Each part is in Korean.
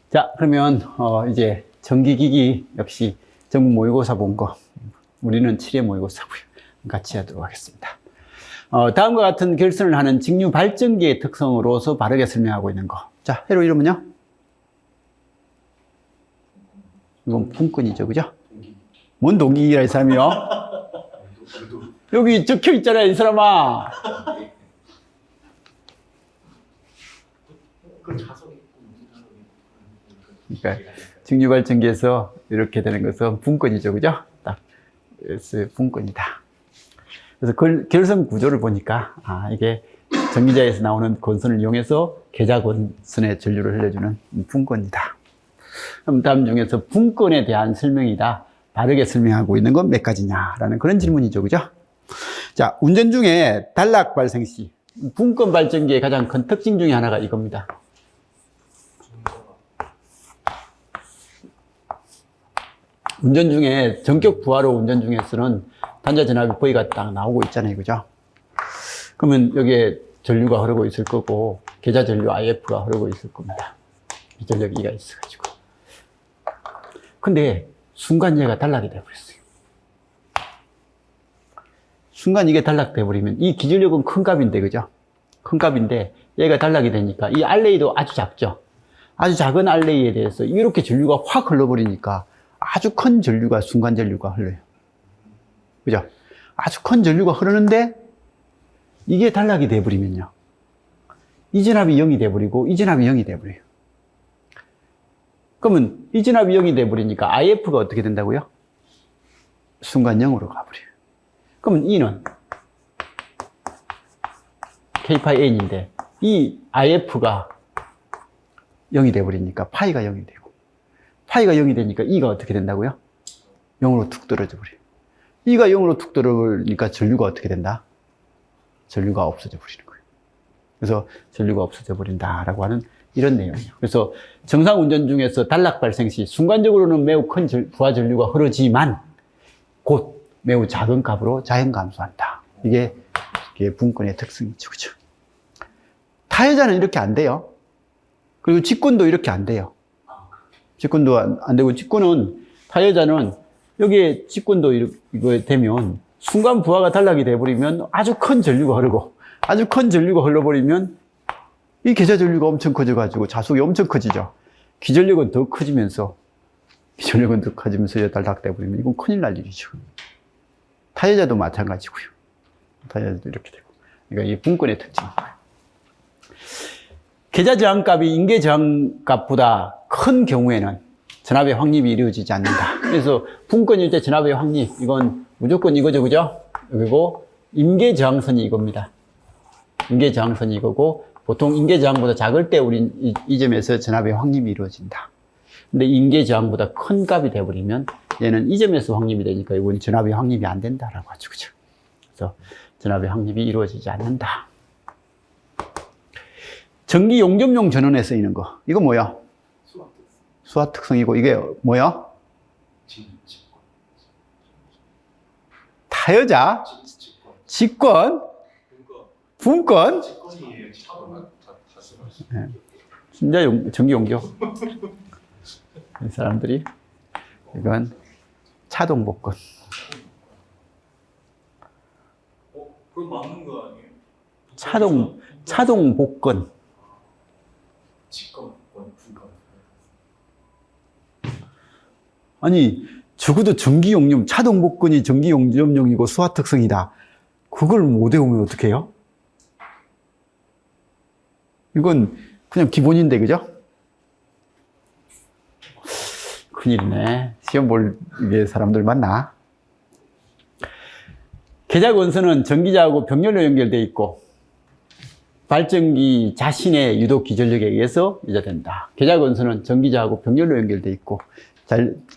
자, 그러면 이제 전기기기 역시 전국 모의고사 본 거 우리는 7회 모의고사고요. 같이 하도록 하겠습니다. 다음과 같은 결선을 하는 직류 발전기의 특성으로서 바르게 설명하고 있는 거. 자, 회로 이름은요? 이건 품권이죠, 그죠? 뭔 동기기라 이 사람이요? 여기 적혀 있잖아요, 이 사람아. 그러니까 직류 발전기에서 이렇게 되는 것은 분권이죠, 그죠? 딱 그래서 분권이다. 그래서 결선 구조를 보니까 이게 전기자에서 나오는 권선을 이용해서 계좌 권선에 전류를 흘려주는 분권이다. 그럼 다음 중에서 분권에 대한 설명이다. 바르게 설명하고 있는 건 몇 가지냐라는 그런 질문이죠, 그죠? 자, 운전 중에 단락 발생 시 분권 발전기의 가장 큰 특징 중에 하나가 이겁니다. 운전 중에 전격 부하로 운전 중에서는 단자 전압이 V가 딱 나오고 있잖아요, 그죠? 그러면 여기에 전류가 흐르고 있을 거고 계좌 전류 IF가 흐르고 있을 겁니다. 기전력 E가 있어가지고. 근데 순간 얘가 단락이 돼버렸어요. 순간 이게 단락돼 버리면 이 기전력은 큰 값인데, 그죠? 큰 값인데 얘가 단락이 되니까 이 알레이도 아주 작죠. 아주 작은 알레이에 대해서 이렇게 전류가 확 흘러버리니까 아주 큰 전류가 순간 전류가 흘러요. 그죠? 아주 큰 전류가 흐르는데 이게 단락이 돼버리면요. 이 전압이 0이 돼버리고 이 전압이 0이 돼버려요. 그러면 이 전압이 0이 돼버리니까 IF가 어떻게 된다고요? 순간 0으로 가버려요. 그러면 E는 K파이 N인데 이 IF가 0이 돼버리니까 파이가 0이 되고 파이가 0이 되니까 E가 어떻게 된다고요? 0으로 툭 떨어져 버려요. E가 0으로 툭 떨어지니까 전류가 어떻게 된다? 전류가 없어져 버리는 거예요. 그래서 전류가 없어져 버린다라고 하는 이런 내용이에요. 그래서 정상 운전 중에서 단락 발생 시 순간적으로는 매우 큰 부하 전류가 흐르지만 곧 매우 작은 값으로 자연 감소한다. 이게 분권의 특성이죠, 그렇죠? 타여자는 이렇게 안 돼요. 그리고 직권도 이렇게 안 돼요. 직권도 안 되고, 직권은 타여자는 여기에 직권도 이거 되면 순간 부하가 단락이 돼버리면 아주 큰 전류가 흐르고 아주 큰 전류가 흘러버리면 이 계좌 전류가 엄청 커져가지고 자속이 엄청 커지죠. 기전력은 더 커지면서 단락돼버리면 이건 큰일 날 일이죠. 타여자도 마찬가지고요. 타여자도 이렇게 되고. 그러니까 이 분권의 특징입니다. 계좌 저항값이 인계 저항값보다 큰 경우에는 전압의 확립이 이루어지지 않는다. 그래서 분권일 때 전압의 확립, 이건 무조건 이거죠, 그죠? 그리고 인계 저항선이 이겁니다. 인계 저항선이 이거고, 보통 인계 저항보다 작을 때 우린 이 점에서 전압의 확립이 이루어진다. 근데 인계 저항보다 큰 값이 돼버리면 얘는 이 점에서 확립이 되니까 이건 전압의 확립이 안 된다라고 하죠, 그죠? 그래서 전압의 확립이 이루어지지 않는다. 전기 용접용 전원에 쓰이는 거. 이거 뭐야? 수화 특성이고, 이게 뭐야? 타여자, 직권, 분권, 진짜 전기 용접. 이 사람들이 이건 차동 복권. 그럼 맞는 거 아니에요? 차동 복권. 직권, 분권. 아니, 적어도 전기 용접, 차동 복권이 전기 용접용이고 수화 특성이다. 그걸 못 외우면 어떡해요? 이건 그냥 기본인데, 그죠? 큰일이네. 시험 볼 사람들 많나? 계좌 권선은 전기자하고 병렬로 연결되어 있고 발전기 자신의 유도 기전력에 의해서 유도된다. 계좌 권선은 전기자하고 병렬로 연결되어 있고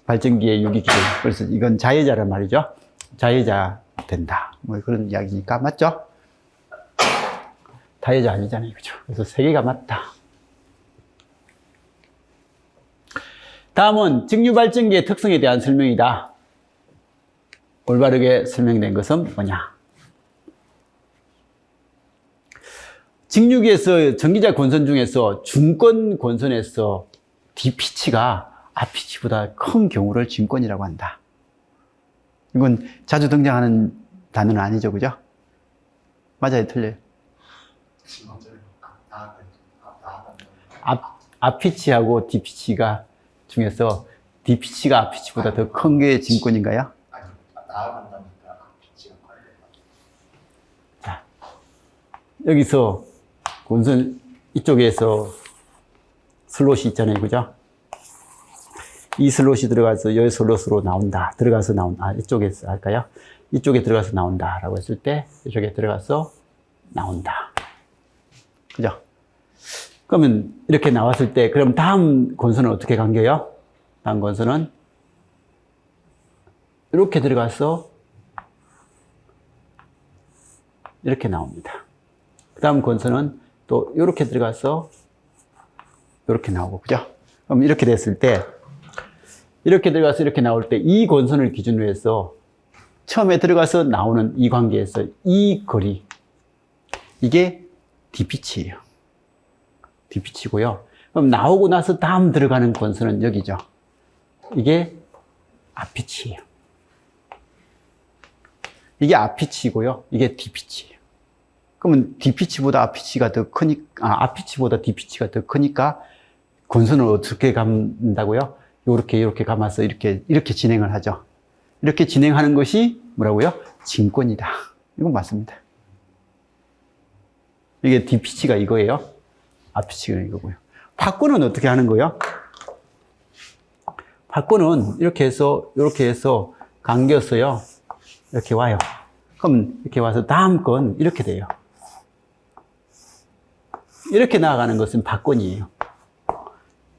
발전기의 유기 기전. 그래서 이건 자회자란 말이죠. 자회자 된다. 뭐 그런 이야기니까 맞죠? 타여자 아니잖아요, 그죠? 그래서 세 개가 맞다. 다음은 직류 발전기의 특성에 대한 설명이다. 올바르게 설명된 것은 뭐냐? 직류기에서 전기자 권선 중에서 중권 권선에서 D피치가 R피치보다 큰 경우를 증권이라고 한다. 이건 자주 등장하는 단어는 아니죠, 그죠? 맞아요, 틀려요? R피치하고 D피치가 중에서 D피치가 R피치보다 더 큰 게 증권인가요? 아니, 나아간다니까 피치가 커야 돼. 자, 여기서 권선 이쪽에서 슬롯이 있잖아요, 그죠? 이 슬롯이 들어가서 여기 슬롯으로 나온다. 들어가서 나온다. 이쪽에서 할까요? 이쪽에 들어가서 나온다. 라고 했을 때, 이쪽에 들어가서 나온다. 그죠? 그러면 이렇게 나왔을 때, 그럼 다음 권선은 어떻게 감겨요? 다음 권선은 이렇게 들어가서 이렇게 나옵니다. 그 다음 권선은 또 이렇게 들어가서 이렇게 나오고, 그죠? 그럼 이렇게 됐을 때, 이렇게 들어가서 이렇게 나올 때 이 권선을 기준으로 해서 처음에 들어가서 나오는 이 관계에서 이 거리, 이게 D피치예요. D피치고요. 그럼 나오고 나서 다음 들어가는 권선은 여기죠. 이게 R피치예요. 이게 R피치고요. 이게 D피치예요. 그러면 D피치보다 R피치가 더 크니까, R피치보다 D피치가 더 크니까 권선을 어떻게 감는다고요? 이렇게 감아서 이렇게 진행을 하죠. 이렇게 진행하는 것이 뭐라고요? 증권이다. 이건 맞습니다. 이게 D피치가 이거예요. R피치가 이거고요. 파권은 어떻게 하는 거예요? 파권은 이렇게 해서 감겼어요. 이렇게 와요. 그럼 이렇게 와서 다음 건 이렇게 돼요. 이렇게 나아가는 것은 파권이에요.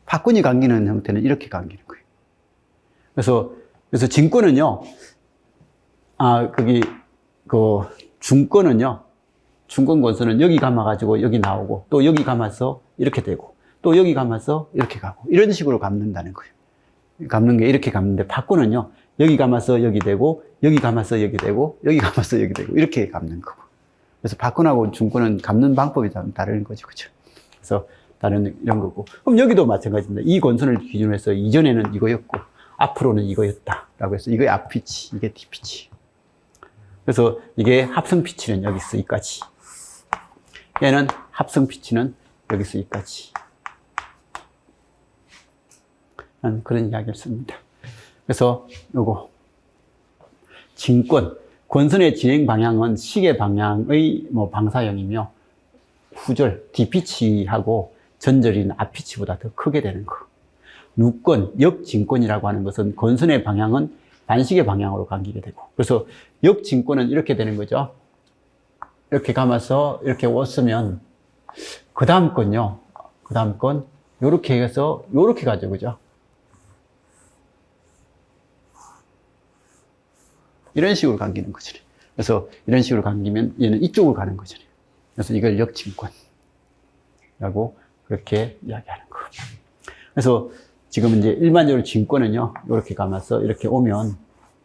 파권이 감기는 형태는 이렇게 감기는 거예요. 그래서 증권은요, 중권 권선은 여기 감아가지고 여기 나오고, 또 여기 감아서 이렇게 되고, 또 여기 감아서 이렇게 가고, 이런 식으로 감는다는 거예요. 감는 게 이렇게 감는데, 파권은요, 여기 감아서 여기 되고, 여기 감아서 여기 되고, 여기 감아서 여기 되고, 이렇게 감는 거고. 그래서 파권하고 중권은 감는 방법이 다른 거죠. 그죠? 그래서 다른 이런 거고. 그럼 여기도 마찬가지입니다. 이 권선을 기준으로 해서 이전에는 이거였고, 앞으로는 이거였다. 라고 해서 이게 R피치, 이게 D피치. 그래서 이게 합성 피치는 여기서 여기까지. 얘는 합성 피치는 여기서 여기까지. 그런 이야기를 씁니다. 그래서 요거 진권, 권선의 진행 방향은 시계 방향의 방사형이며 후절, D피치하고 전절인 R피치보다 더 크게 되는 거. 누권, 역진권이라고 하는 것은 권선의 방향은 반시계 방향으로 감기게 되고, 그래서 역진권은 이렇게 되는 거죠. 이렇게 감아서 이렇게 왔으면 그 다음 건요, 그 다음 건 요렇게 해서 요렇게 가죠, 그죠? 이런 식으로 감기는 거죠. 그래서 이런 식으로 감기면 얘는 이쪽으로 가는 거죠. 그래서 이걸 역진권이라고 그렇게 이야기하는 거. 그래서 지금 이제 일반적으로 진권은요, 이렇게 감아서 이렇게 오면,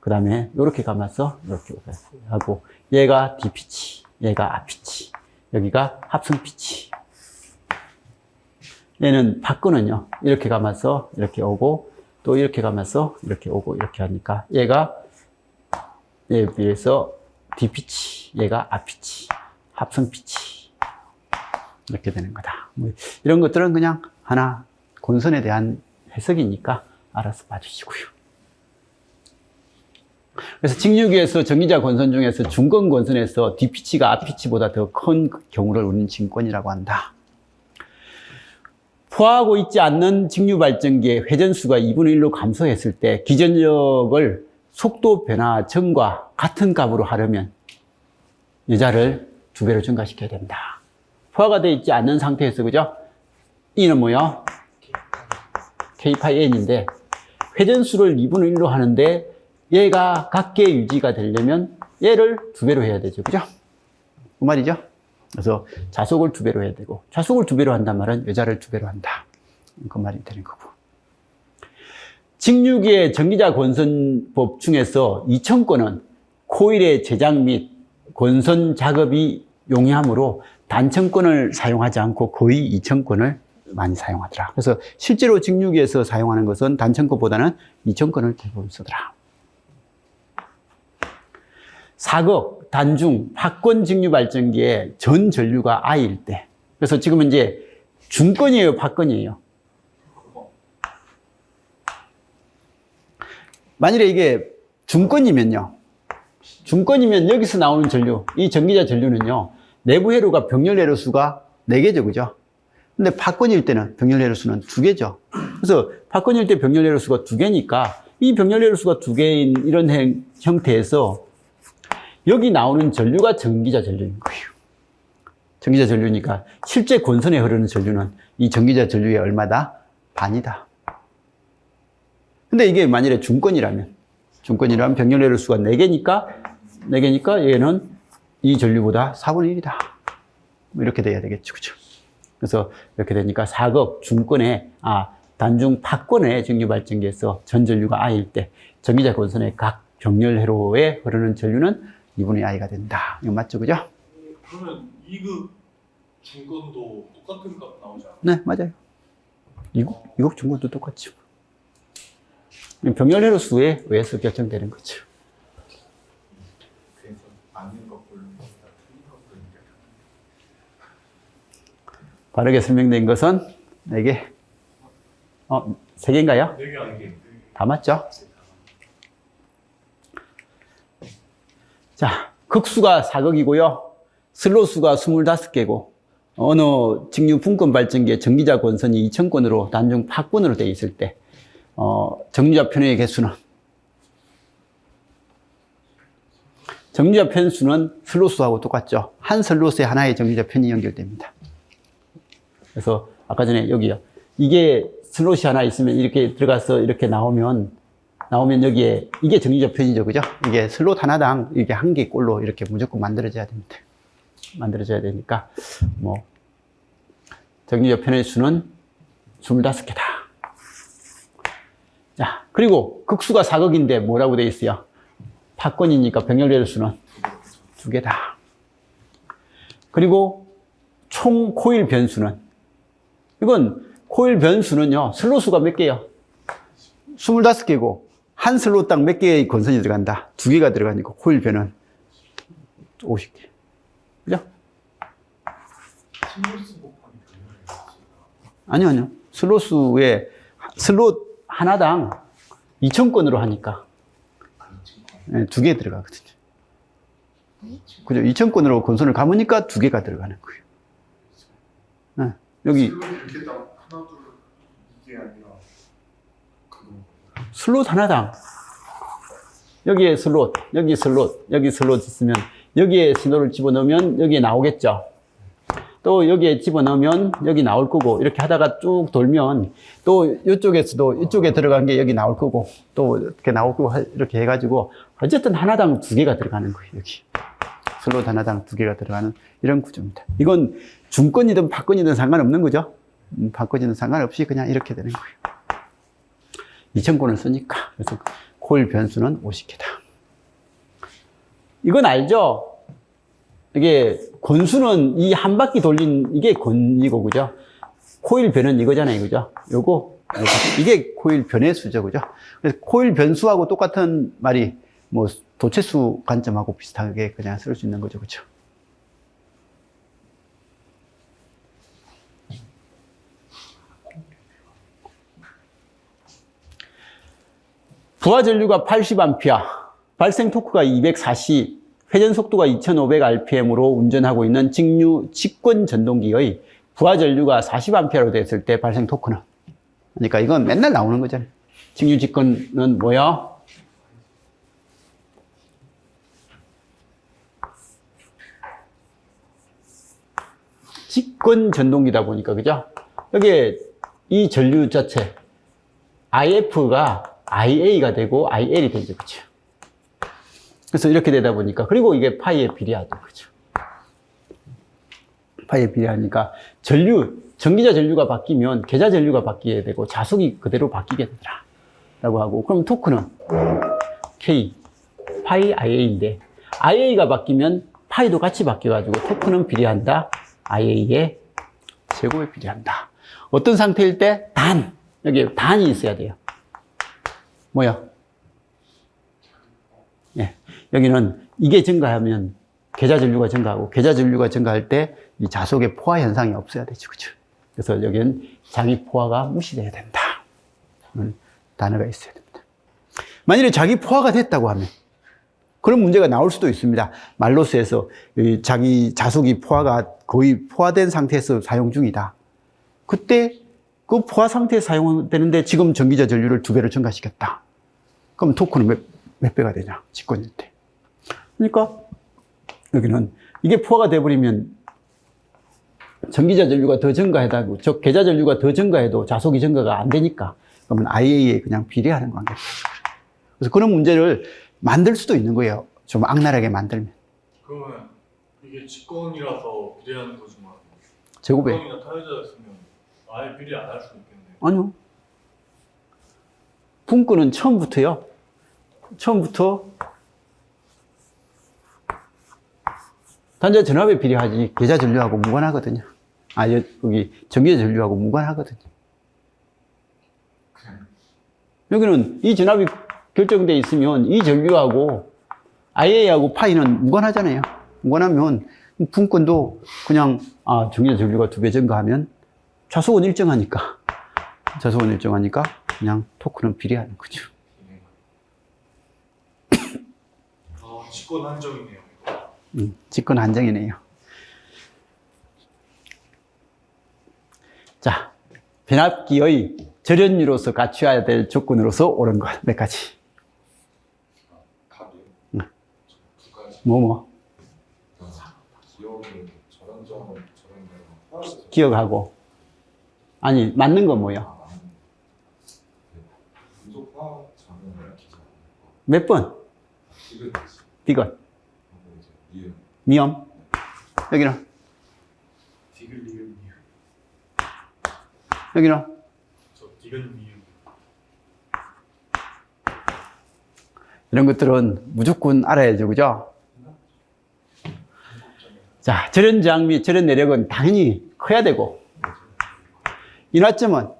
그 다음에 이렇게 감아서 이렇게 하고, 얘가 D피치, 얘가 R피치, 여기가 합성피치. 얘는 파권은요, 이렇게 감아서 이렇게 오고, 또 이렇게 감아서 이렇게 오고, 이렇게 하니까, 얘가 얘에 비해서 D피치, 얘가 R피치, 합성피치. 이렇게 되는 거다. 이런 것들은 그냥 하나 권선에 대한 해석이니까 알아서 봐주시고요. 그래서 직류기에서 전기자 권선 중에서 중권 권선에서 D피치가 R피치보다 더 큰 경우를 우리는 진권이라고 한다. 포화하고 있지 않는 직류 발전기의 회전수가 2분의 1로 감소했을 때 기전력을 속도 변화 전과 같은 값으로 하려면 여자를 2배로 증가시켜야 된다. 포화가 되어 있지 않는 상태에서, 그죠? E는 뭐요? K 파이 N인데, 회전수를 2분의 1로 하는데, 얘가 같게 유지가 되려면 얘를 2배로 해야 되죠. 그죠? 그 말이죠? 그래서 자속을 2배로 해야 되고, 자속을 2배로 한단 말은 여자를 2배로 한다. 그 말이 되는 거고. 직류기의 전기자 권선법 중에서 2000건은 코일의 제작 및 권선 작업이 용이하므로 단천권을 사용하지 않고 거의 2000건을 많이 사용하더라. 그래서 실제로 직류기에서 사용하는 것은 단천권보다는 이천권을 대부분 쓰더라. 사극, 단중, 박권 직류 발전기의 전 전류가 I일 때. 그래서 지금은 이제 중권이에요, 박권이에요? 만일에 이게 중권이면요. 중권이면 여기서 나오는 전류, 이 전기자 전류는요, 내부 회로가 병렬 회로수가 4개죠, 그죠? 근데 박권일 때는 병렬 회로수는 2개죠. 그래서 박권일 때 병렬 회로수가 2개니까 이 병렬 회로수가 2개인 이런 형태에서 여기 나오는 전류가 전기자 전류인 거예요. 전기자 전류니까 실제 권선에 흐르는 전류는 이 전기자 전류의 얼마다? 반이다. 근데 이게 만일에 중권이라면 병렬 회로수가 4개니까 얘는 이 전류보다 4분의 1이다. 이렇게 돼야 되겠죠. 그죠? 그래서 이렇게 되니까 사극, 중권의, 단중, 박권의 직류 발전기에서 전 전류가 I일 때 전기자 권선의 각 병렬 회로에 흐르는 전류는 2분의 I가 된다. 이거 맞죠? 그죠? 그러면 2극 중권도 똑같은 값 나오지 않아요? 네, 맞아요. 이국 중권도 똑같죠. 병렬 회로수에 의해서 결정되는 거죠. 그래서 맞는 거 고르니까 틀린 거 고르니까 바르게 설명된 것은 4개. 3개인가요? 4개 아니게. 다 맞죠? 자, 극수가 4극이고요. 슬로수가 25개고, 어느 직류 분권 발전기의 전기자 권선이 2000권으로 단중 8권으로 되어 있을 때, 정류자 편의 개수는, 정류자 편수는 슬로수하고 똑같죠. 한 슬로스에 하나의 정류자 편이 연결됩니다. 그래서 아까 전에 여기요. 이게 슬롯이 하나 있으면 이렇게 들어가서 이렇게 나오면 여기에 이게 정류자 편이죠. 그죠? 이게 슬롯 하나당 이게 한 개 꼴로 이렇게 무조건 만들어져야 됩니다. 만들어져야 되니까 정류자 편의 수는 25개다. 자, 그리고 극수가 4극인데 뭐라고 되어 있어요? 박권이니까 병렬 회로수는 2개다. 그리고 총 코일 변수는, 이건 코일 변수는요, 슬롯수가 몇 개요? 25개고, 한 슬롯당 몇 개의 권선이 들어간다? 2개가 들어가니까 코일 변은 50개. 그죠? 슬로스 곱하기 아니요. 슬롯 하나당 2000건으로 하니까 2개 들어가거든요. 그죠? 2000건으로 권선을 감으니까 2개가 들어가는 거예요. 네. 여기 이렇게 딱 하나 둘 이게 아니라 그거 슬롯 하나당 여기에 슬롯, 여기 슬롯 있으면 여기에 신호를 집어넣으면 여기에 나오겠죠. 또 여기에 집어넣으면 여기 나올 거고, 이렇게 하다가 쭉 돌면 또 이쪽에서도 이쪽에 들어간 게 여기 나올 거고, 또 이렇게 나올 거고, 이렇게 해가지고 어쨌든 하나당 2개가 들어가는 거예요. 여기 슬롯 하나당 2개가 들어가는 이런 구조입니다. 이건 중권이든 박권이든 상관없는 거죠. 박권이든 상관없이 그냥 이렇게 되는 거예요. 2000권을 쓰니까. 그래서 코일 변수는 50개다. 이건 알죠? 이게 권수는 이 한 바퀴 돌린 이게 권이고, 그죠? 코일 변은 이거잖아요, 그죠? 요거 이게 코일 변의 수죠, 그죠? 그래서 코일 변수하고 똑같은 말이 뭐 도체수 관점하고 비슷하게 그냥 쓸 수 있는 거죠, 그죠? 부하 전류가 80A, 발생 토크가 240, 회전 속도가 2500rpm으로 운전하고 있는 직류 직권 전동기의 부하 전류가 40A로 됐을 때 발생 토크는, 그러니까 이건 맨날 나오는 거잖아요. 직류 직권은 뭐야? 직권 전동기다 보니까, 그죠? 여기에 이 전류 자체 IF가 IA가 되고 IL이 되죠, 그죠? 그래서 이렇게 되다 보니까, 그리고 이게 파이에 비례하죠, 그죠? 파이에 비례하니까 전기자 전류가 바뀌면 계자 전류가 바뀌게 되고 자속이 그대로 바뀌게 되더라 라고 하고, 그럼 토크는 K 파이 IA인데 IA가 바뀌면 파이도 같이 바뀌어가지고 토크는 비례한다, IA의 제곱에 비례한다. 어떤 상태일 때? 단. 여기 단이 있어야 돼요. 뭐야? 예. 여기는 이게 증가하면 계좌전류가 증가하고 계좌전류가 증가할 때 이 자석의 포화 현상이 없어야 되죠. 그죠? 그래서 여기는 자기 포화가 무시돼야 된다. 단어가 있어야 됩니다. 만일에 자기 포화가 됐다고 하면 그런 문제가 나올 수도 있습니다. 말로스에서 자기 자석이 포화가 거의 포화된 상태에서 사용 중이다. 그때 그 포화 상태에서 사용되는데 지금 전기자 전류를 2배로 증가시켰다. 그럼 토크는 몇 배가 되냐? 직권일 때. 그러니까 여기는 이게 포화가 돼버리면 전기자 전류가 더 증가해도, 즉 계좌 전류가 더 증가해도 자석이 증가가 안 되니까 그러면 IA에 그냥 비례하는 관계죠. 그래서 그런 문제를 만들 수도 있는 거예요. 좀 악랄하게 만들면. 그러면 이게 직권이라서 비례하는 거지만 제곱에. 직권이나 타회자였으면 아예 비례 안 할 수도 있겠네요. 아니요. 분권은 처음부터 단자 전압에 비례하지 계좌 전류하고 무관하거든요. 여기 전기자 전류하고 무관하거든요. 여기는 이 전압이 결정돼 있으면 이 전류하고 IA하고 파이는 무관하잖아요. 무관하면 분권도 그냥 전기자 전류가 2배 증가하면 좌석은 일정하니까 그냥 토크는 비례하는 거죠. 직권 한정이네요. 직권 한정이네요. 자, 변압기의 절연유로서 갖춰야 될 조건으로서 옳은 것 몇 가지. 답이요? 두 가지. 기억은 저런 점을 기억하고. 아니, 맞는 건 뭐야? 분석 화학 장애를 기자. 몇 번? 디귿. 미음. 여기는? 디귿 리을 미을. 여기는? 저 디귿 미을. 이런 것들은 무조건 알아야죠. 그죠? 자, 절연저항 및 절연 내력은 당연히 커야 되고, 인화점은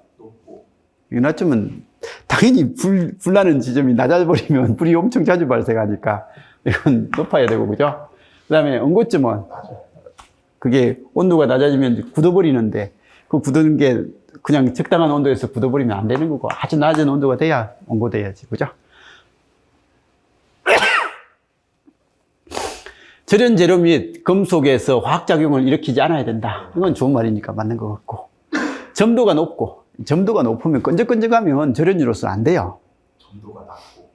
당연히 불나는 지점이 낮아버리면 불이 엄청 자주 발생하니까 이건 높아야 되고, 그죠? 그 다음에 응고점은 그게 온도가 낮아지면 굳어버리는데 그 굳은 게 그냥 적당한 온도에서 굳어버리면 안 되는 거고 아주 낮은 온도가 돼야 응고돼야지, 그죠? 절연 재료 및 금속에서 화학작용을 일으키지 않아야 된다. 이건 좋은 말이니까 맞는 것 같고, 점도가 높으면 끈적끈적하면 절연유로서 안 돼요. 점도가 낮고.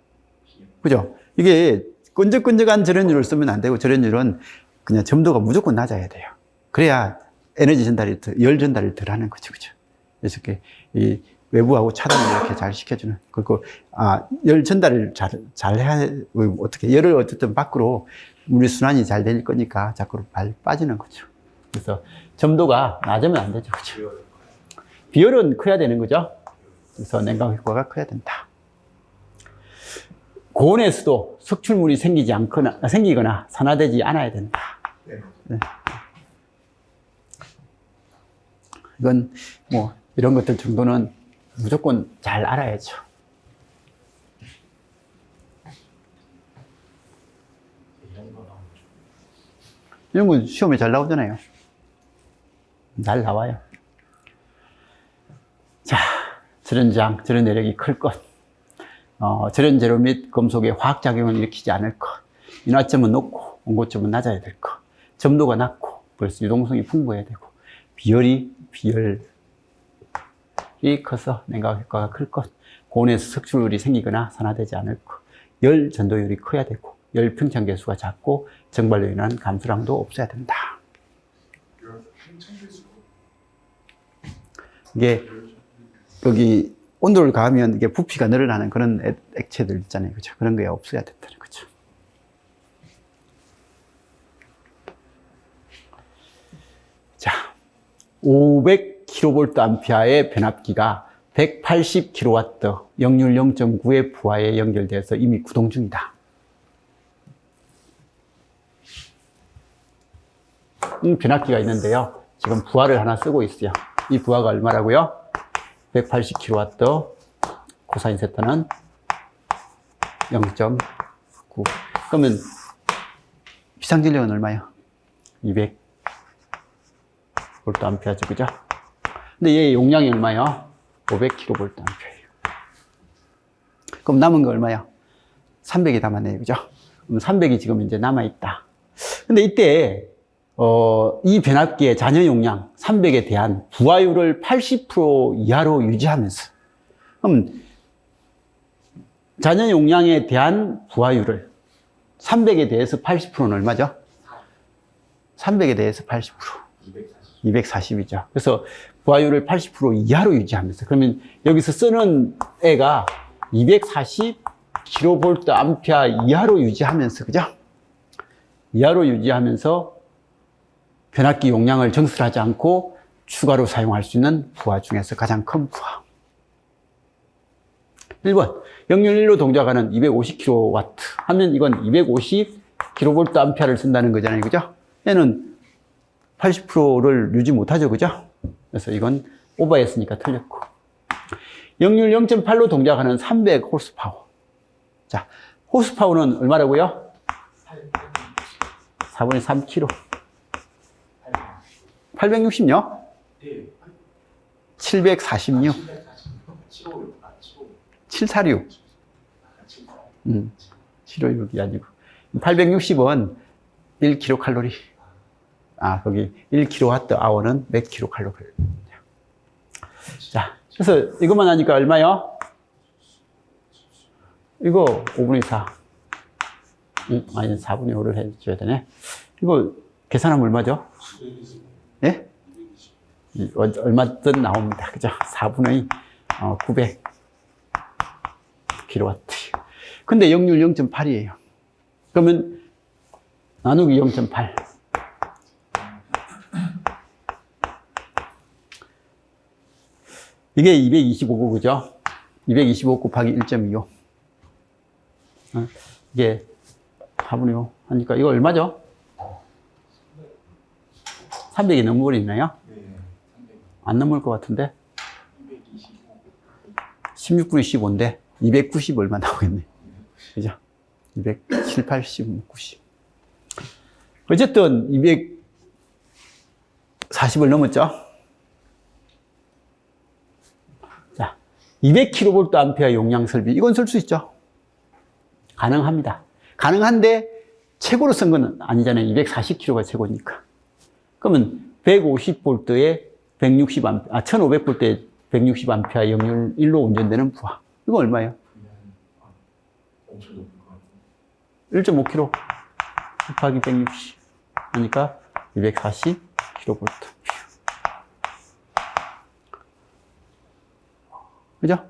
그죠? 이게 끈적끈적한 절연유를 쓰면 안 되고, 절연유는 그냥 점도가 무조건 낮아야 돼요. 그래야 에너지 전달이, 열 전달을 덜 하는 거죠. 그죠? 그래서 이렇게 이 외부하고 차단을 이렇게 잘 시켜주는. 그리고, 열 전달을 잘 해야, 어떻게, 열을 어쨌든 밖으로 물이 순환이 잘 될 거니까 자꾸 빠지는 거죠. 그래서 점도가 낮으면 안 되죠. 그죠? 비열은 커야 되는 거죠. 그래서 냉각 효과가 커야 된다. 고온에서도 석출물이 생기거나 산화되지 않아야 된다. 네. 이건 이런 것들 정도는 무조건 잘 알아야죠. 이런 건 시험에 잘 나오잖아요. 잘 나와요. 자, 절연저항, 절연 내력이 클 것. 절연 재료 및 금속의 화학작용을 일으키지 않을 것. 인화점은 높고, 응고점은 낮아야 될 것. 점도가 낮고, 벌써 유동성이 풍부해야 되고, 비열이 커서 냉각 효과가 클 것. 고온에서 석출물이 생기거나 산화되지 않을 것. 열 전도율이 커야 되고, 열 평창 계수가 작고, 정발로 인한 감소량도 없어야 된다. 이게, 여기, 온도를 가하면 이게 부피가 늘어나는 그런 액체들 있잖아요. 그죠? 그런 게 없어야 된다는 거죠. 자, 500kVA의 변압기가 180kW, 역률 0.9의 부하에 연결돼서 이미 구동 중이다. 변압기가 있는데요. 지금 부하를 하나 쓰고 있어요. 이 부하가 얼마라고요? 180kW. 코사인 세타는 0.9. 그러면 비상전력은 얼마예요? 200 볼트 암페어죠, 그죠? 근데 얘 용량이 얼마예요? 500kV 암페어예요. 그럼 남은 거 얼마야? 300이 남았네요, 그죠? 그럼 300이 지금 이제 남아있다. 근데 이때, 이 변압기의 잔여 용량 300에 대한 부하율을 80% 이하로 유지하면서, 그럼 잔여 용량에 대한 부하율을 300에 대해서 80%는 얼마죠? 300에 대해서 80%. 240이죠. 그래서 부하율을 80% 이하로 유지하면서, 그러면 여기서 쓰는 애가 240kV 암페어 이하로 유지하면서, 그죠? 이하로 유지하면서 변압기 용량을 증설하지 않고 추가로 사용할 수 있는 부하 중에서 가장 큰 부하. 1번, 역률 1로 동작하는 250kW 하면 이건 250kV 암페어를 쓴다는 거잖아요, 그죠? 얘는 80%를 유지 못하죠, 그죠? 그래서 이건 오버했으니까 틀렸고. 역률 0.8로 동작하는 300호스파워. 자, 호스파워는 얼마라고요? 4분의 3kg. 860요? 746. 746. 756이 아니고. 860은 1kcal. 아, 거기 1kWh는 몇 kcal. 자, 그래서 이것만 하니까 얼마요? 이거 5분의 4. 아니, 4분의 5를 해줘야 되네. 이거 계산하면 얼마죠? 예? 얼마든 나옵니다. 그죠? 4분의 900 kW. 근데 역률 0.8이에요. 그러면 나누기 0.8. 이게 225고, 그죠? 225 곱하기 1.25. 이게 4분의 5 하니까 이거 얼마죠? 300이 넘어버리나요? 네, 300. 안 넘을 것 같은데? 16분의 15인데 290 얼마 나오겠네. 그죠? 270, 80, 90. 어쨌든 240을 넘었죠? 자, 200kV 암페어 용량 설비. 이건 쓸 수 있죠? 가능합니다. 가능한데 최고로 쓴 건 아니잖아요. 240kV가 최고니까. 그러면 150V에 160A, 1500V에 160A 역률 1로 운전되는 부하. 이거 얼마예요? 엄청 높을 것 같아요. 1.5kg 곱하기 160 하니까 240kV. 그죠?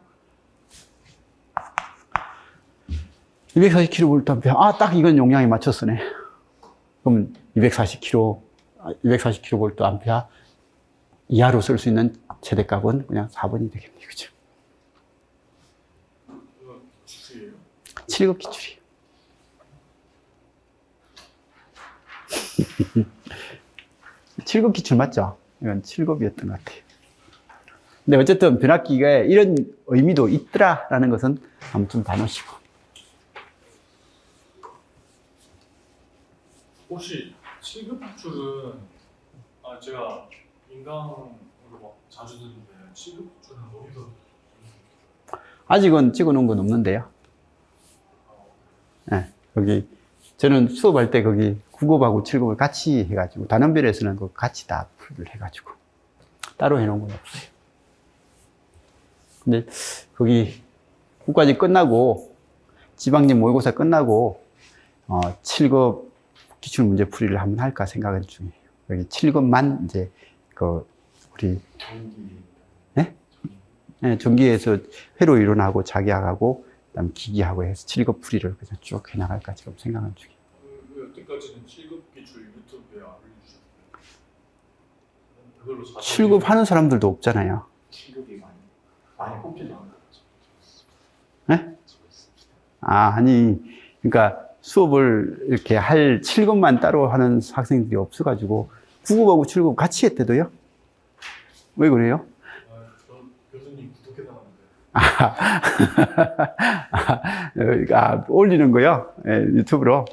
240kV. 아, 딱 이건 용량에 맞춰 쓰네. 그럼 240kVA 이하로 쓸 수 있는 최대값은 그냥 4번이 되겠네요. 그죠? 기술이에요? 7급 기출이에요. 칠급 기출 맞죠? 이건 7급이었던 것 같아요. 근데 어쨌든 변압기가 이런 의미도 있더라라는 것은 아무튼 다 놓으시고. 혹시 7급 기출은 제가 인강으로 막 자주 듣는데 7급 기출은 어디서 아직은 찍어놓은 건 없는데요. 네, 여기 저는 수업할 때 거기 9급하고 7급을 같이 해가지고 단원별에서는 그 같이 다 풀이를 해가지고 따로 해놓은 건 없어요. 근데 거기 9까지 끝나고 지방직 모의고사 끝나고 7급 기출 문제 풀이를 한번 할까 생각은 중이에요. 여기 7급만 이제 우리 전기. 네? 네, 전기에서 회로 이론하고 자기하고 그다음 기기하고 해서 7급 풀이를 그냥 쭉 해나갈까 지금 생각은 중이에요. 여태까지는 7급 기출 유튜브에 알려주셨어요. 그걸로 7급 하는 사람들도 없잖아요. 7급이 많이 뽑히지 않아요. 네? 아니, 그러니까 수업을 이렇게 할 7급만 따로 하는 학생들이 없어가지고 9급하고 7급 같이 했대도요. 왜 그래요? 저 교수님 구독해달라는데. 올리는 거요? 예, 유튜브로.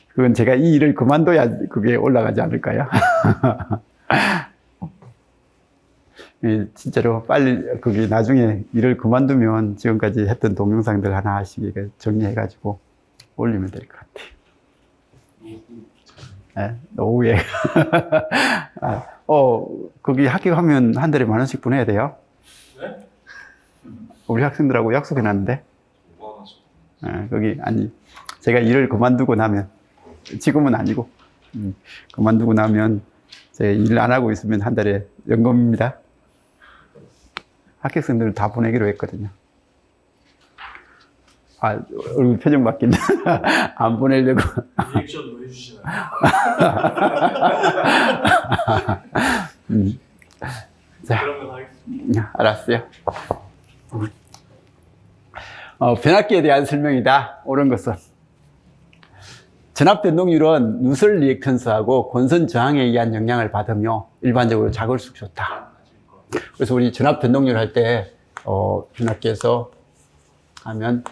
그건 제가 이 일을 그만둬야 그게 올라가지 않을까요? 예, 진짜로 빨리 그게 나중에 일을 그만두면 지금까지 했던 동영상들 하나씩 정리해가지고 올리면 될 것 같아요. 예, 오후에. 거기 합격하면 한 달에 10,000원씩 보내야 돼요. 네? 우리 학생들하고 약속해놨는데. 뭐 하나 죠 거기, 아니, 제가 일을 그만두고 나면, 지금은 아니고, 그만두고 나면, 제가 일 안 하고 있으면 한 달에 연금입니다. 합격생들 다 보내기로 했거든요. 얼굴 표정 바뀐다. 안 보내려고. 리액션으로 해주시나요? 자, 그러면 하겠습니다. 알았어요. 변압기에 대한 설명이다. 옳은 것은. 전압 변동률은 누설 리액턴스하고 권선 저항에 의한 영향을 받으며 일반적으로 작을수록 좋다. 그래서 우리 전압 변동률 할 때, 변압기에서 하면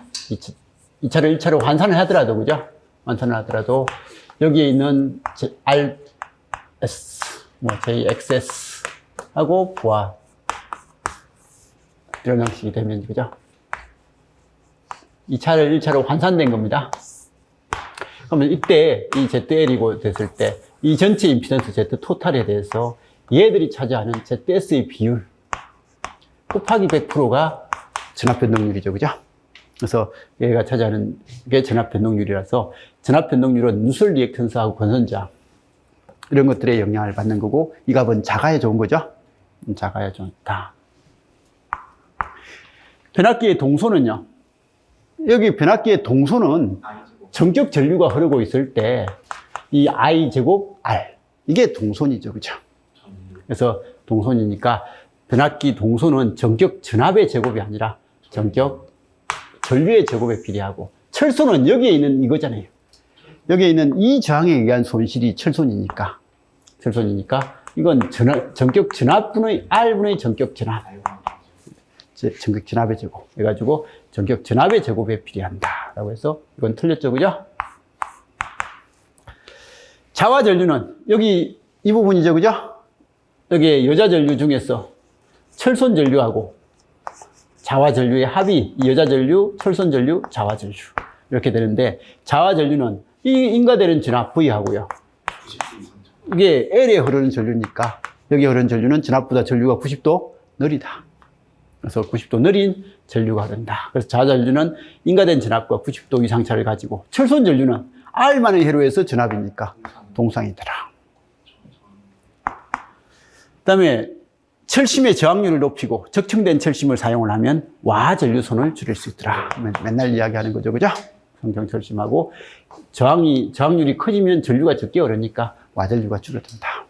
2차로 1차로 환산을 하더라도, 그죠? 환산을 하더라도 여기에 있는 RS, JXS 하고 부하 이런 형식이 되면, 그죠? 2차를 1차로 환산된 겁니다. 그러면 이때 이 ZL이고 됐을 때 이 전체 임피던스 Z 토탈에 대해서 얘들이 차지하는 ZS의 비율 곱하기 100%가 전압 변동률이죠, 그죠? 그래서 얘가 차지하는 게 전압 변동률이라서 전압 변동률은 누설 리액턴스하고 권선저항 이런 것들에 영향을 받는 거고 이 값은 작아야 좋은 거죠? 작아야 좋다. 변압기의 동소는요. 여기 변압기의 동소는 정적 전류가 흐르고 있을 때 이 I제곱 R 이게 동선이죠, 그죠? 그래서 동선이니까 변압기 동선은 전격 전압의 제곱이 아니라 전격 전류의 제곱에 비례하고 철소는 여기에 있는 이거잖아요. 여기에 있는 이 저항에 의한 손실이 철손이니까 이건 전격 전압분의 R분의 전격 전압 전격 전압의 제곱 해가지고 전격 전압의 제곱에 비례한다 라고 해서 이건 틀렸죠, 그죠? 자화 전류는 여기 이 부분이죠, 그죠? 여기 여자 전류 중에서 철손 전류하고 자화 전류의 합이 여자 전류, 철손 전류, 자화 전류 이렇게 되는데 자화 전류는 이 인가되는 전압 V하고요. 이게 L에 흐르는 전류니까 여기 흐르는 전류는 전압보다 전류가 90도 느리다. 그래서 90도 느린 전류가 흐른다. 그래서 자화 전류는 인가된 전압과 90도 이상 차를 가지고 철손 전류는 R만의 회로에서 전압이니까 동상이더라. 그 다음에 철심의 저항률을 높이고 적층된 철심을 사용을 하면 와전류선을 줄일 수 있더라. 맨날 이야기하는 거죠, 그죠? 성정철심하고 저항률이 커지면 전류가 적게 흐르니까 와전류가 줄어든다.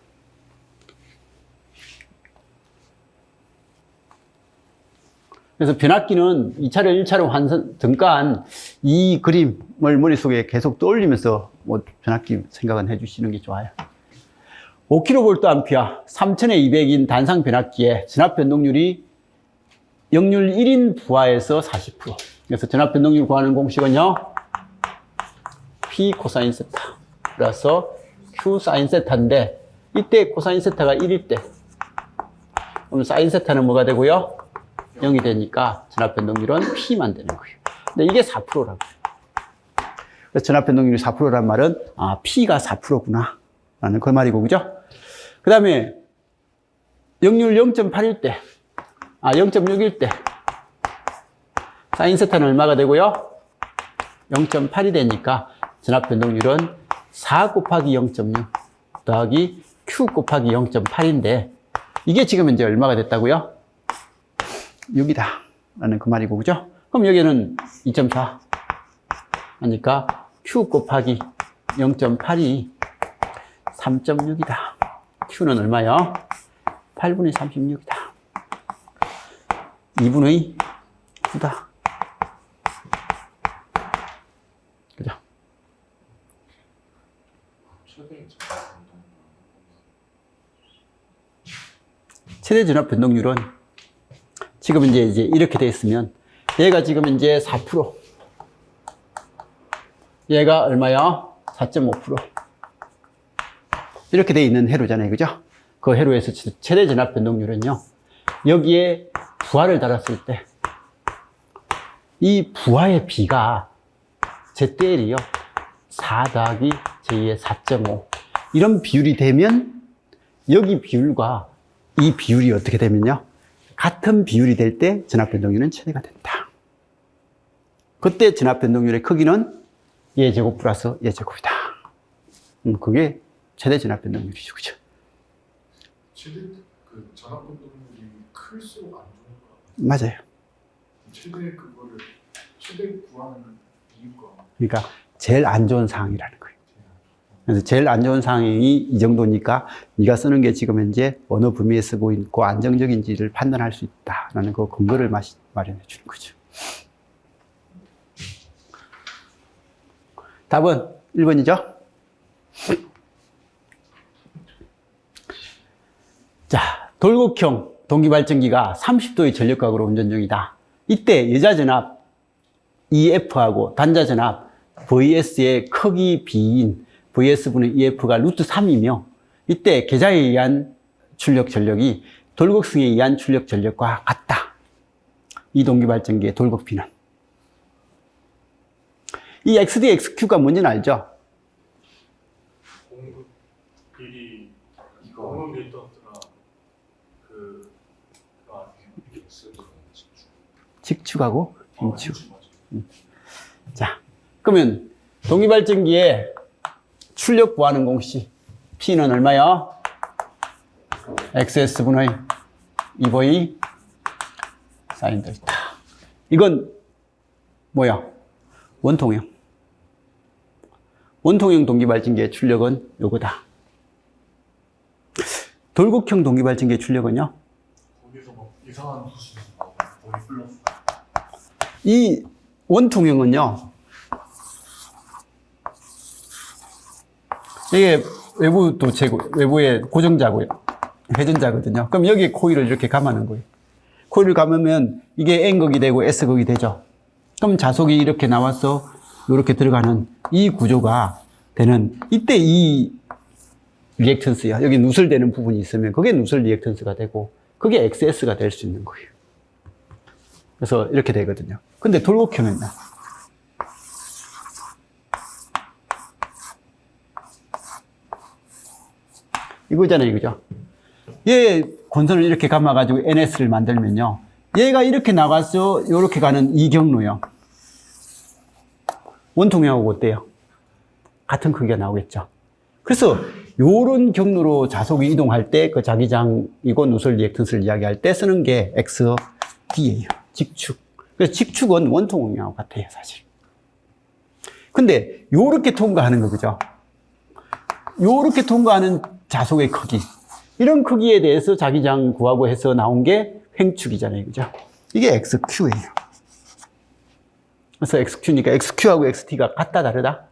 그래서 변압기는 2차로 1차로 환산 등가한 이 그림을 머릿속에 계속 떠올리면서 변압기 생각은 해주시는 게 좋아요. 5kVA 3000에 200인 단상 변압기에 전압 변동률이 역률 1인 부하에서 40%. 그래서 전압 변동률 구하는 공식은요. P 코사인 세타 플러스 Q 사인 세타인데 이때 코사인 세타가 1일 때 그럼 사인 세타는 뭐가 되고요? 0이 되니까 전압 변동률은 P만 되는 거예요. 근데 이게 4%라고요. 그래서 전압 변동률이 4%란 말은 P가 4%구나 라는 그 말이고, 그죠? 그 다음에 역률 0.8일 때 0.6일 때 사인 세타는 얼마가 되고요? 0.8이 되니까 전압 변동률은 4 곱하기 0.6 더하기 Q 곱하기 0.8인데 이게 지금 이제 얼마가 됐다고요? 6이다 라는 그 말이고, 그죠? 그럼 여기는 2.4 하니까 Q 곱하기 0.8이 3.6이다. Q는 얼마요? 8분의 36이다. 2분의 9다. 그죠? 최대 전압 변동률은 지금 이제 이렇게 돼 있으면 얘가 지금 이제 4%. 얘가 얼마야? 4.5%. 이렇게 돼 있는 회로잖아요. 그죠? 그 회로에서 최대 전압 변동률은요. 여기에 부하를 달았을 때 이 부하의 비가 ZL이요. 4 더하기 J의 4.5. 이런 비율이 되면 여기 비율과 이 비율이 어떻게 되면요. 같은 비율이 될 때 전압 변동률은 최대가 된다. 그때 전압 변동률의 크기는 얘 제곱 플러스 얘 제곱이다. 그게 최대 전압 변동률이죠. 그죠? 최대 그 전압 변동률이 클수록 안 좋은가? 맞아요. 최대 구하는 이유가 그러니까 제일 안 좋은 상황이라는 거예요. 그래서 제일 안 좋은 상황이 이 정도니까 네가 쓰는 게 지금 현재 어느 범위에 쓰고 있고 안정적인지를 판단할 수 있다라는 그 근거를 마련해 주는 거죠. 답은 1번이죠. 자, 돌곡형 동기발전기가 30도의 전력각으로 운전 중이다. 이때 여자 전압 EF하고 단자 전압 VS의 크기 B인 VS분의 EF가 루트 3이며 이때 계자에 의한 출력 전력이 돌곡성에 의한 출력 전력과 같다. 이 동기발전기의 돌곡비는. 이 XD, XQ가 뭔지는 알죠? 공급 비리 이거 공급 리턴트나 그거 아니에요? 직축하고 빈축. 맞아. 자, 그러면 동기발전기에 출력 구하는 공식 P는 얼마야? XS분의 2V 사인 델타. 이건 뭐야? 원통형. 원통형 동기발전기의 출력은 요거다. 돌곡형 동기발전기의 출력은요? 거기서 막 이상한 수식이 나오고 거의 플러스 이 원통형은요, 이게 외부도 외부의 고정자고요. 회전자거든요. 그럼 여기에 코일을 이렇게 감아놓은 거예요. 코일을 감으면 이게 N극이 되고 S극이 되죠. 그럼 자속이 이렇게 나와서 이렇게 들어가는 이 구조가 되는, 이때 이 리액턴스야. 여기 누설되는 부분이 있으면 그게 누설 리액턴스가 되고 그게 XS가 될 수 있는 거예요. 그래서 이렇게 되거든요. 근데 돌곡형은요. 이거잖아요, 그죠? 얘 권선을 이렇게 감아가지고 NS를 만들면요. 얘가 이렇게 나가서 이렇게 가는 이 경로요. 원통형하고 어때요? 같은 크기가 나오겠죠. 그래서 요런 경로로 자속이 이동할 때 그 자기장이고 누설 리액턴스를 이야기할 때 쓰는 게 XD예요. 직축. 그래서 직축은 원통형하고 같아요, 사실. 근데 요렇게 통과하는 거, 그죠? 요렇게 통과하는 자속의 크기. 이런 크기에 대해서 자기장 구하고 해서 나온 게 횡축이잖아요, 그죠? 이게 XQ예요. 그래서 XQ니까 XQ하고 XT가 같다, 다르다?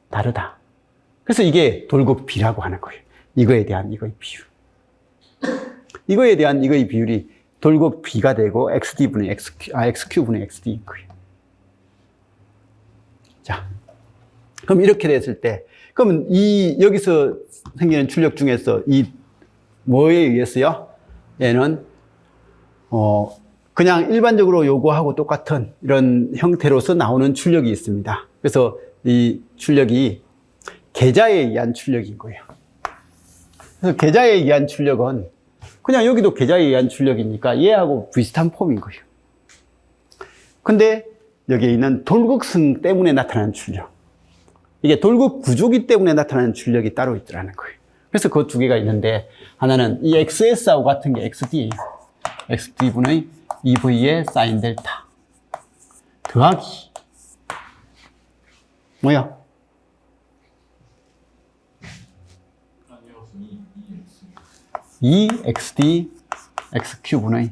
다르다. 그래서 이게 돌곡비라고 하는 거예요. 이거에 대한 이거의 비율. 이거에 대한 이거의 비율이 돌곡비가 되고 XD분의 XQ분의 XD인 거예요. 자, 그럼 이렇게 됐을 때, 그러면 여기서 생기는 출력 중에서 뭐에 의해서요? 얘는, 그냥 일반적으로 요거하고 똑같은 이런 형태로서 나오는 출력이 있습니다. 그래서 이 출력이 계자에 의한 출력인 거예요. 그래서 계자에 의한 출력은 그냥 여기도 계자에 의한 출력이니까 얘하고 비슷한 폼인 거예요. 근데 여기에 있는 돌극성 때문에 나타나는 출력. 이게 돌극 구조기 때문에 나타나는 출력이 따로 있더라는 거예요. 그래서 그 두 개가 있는데 하나는 이 XS하고 같은 게 XD예요. XD분의 2V의 사인 델타 더하기 뭐야? 아니요. 2XD XQ분의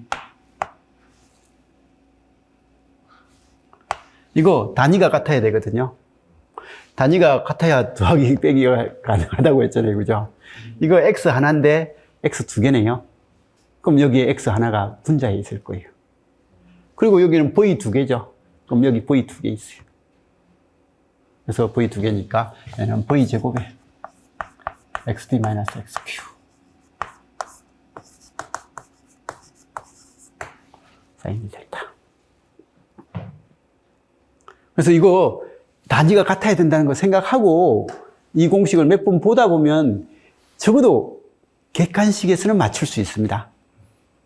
이거 단위가 같아야 되거든요. 단위가 같아야 더하기 빼기가 가능하다고 했잖아요, 그죠? 이거 X 하나인데 X 두 개네요. 그럼 여기에 X 하나가 분자에 있을 거예요. 그리고 여기는 V 두 개죠. 그럼 여기 V 두 개 있어요. 그래서 V 두 개니까 얘는 V 제곱에 XD-XQ 사인 델타. 그래서 이거 단위가 같아야 된다는 거 생각하고 이 공식을 몇 번 보다 보면 적어도 객관식에서는 맞출 수 있습니다.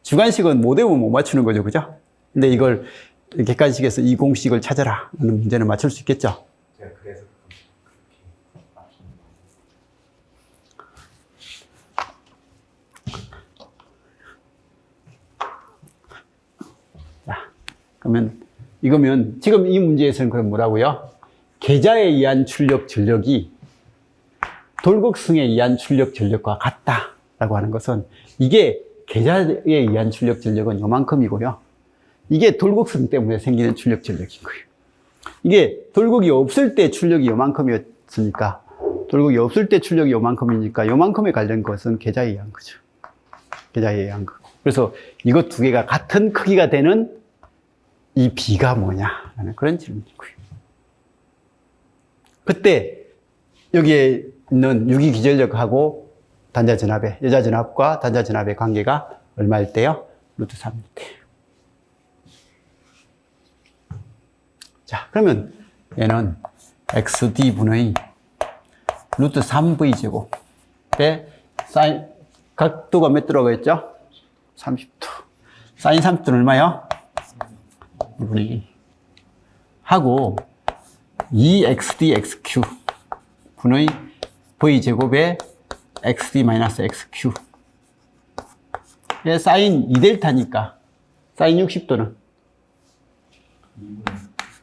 주관식은 못 외우면 못 맞추는 거죠. 그죠? 근데 이걸 객관식에서 이 공식을 찾아라 하는 문제는 맞출 수 있겠죠? 제가 그래서 그렇게 맞추는 자, 그러면 이거면 지금 이 문제에서는 그럼 뭐라고요? 계자에 의한 출력 전력이 돌곡승에 의한 출력 전력과 같다라고 하는 것은 이게 계자에 의한 출력 전력은 요만큼이고요. 이게 돌곡승 때문에 생기는 출력 전력인 거예요. 이게 돌곡이 없을 때 출력이 요만큼이었으니까 돌곡이 없을 때 출력이 요만큼이니까 요만큼에 관련 것은 계자에 의한 거죠. 계자에 의한 거. 그래서 이것 두 개가 같은 크기가 되는 이 B가 뭐냐라는 그런 질문이고요. 그때 여기에 있는 유기기전력하고 단자전압의 여자전압과 단자전압의 관계가 얼마일 때요? 루트 3일 때. 자, 그러면 얘는 XD분의 루트 3V제곱에 사인, 각도가 몇 도라고 했죠? 30도. 사인 30도는 얼마요? 2분의 1. 하고 2XD, XQ 분의 V제곱에 XD-XQ. 사인 2델타니까 사인 60도는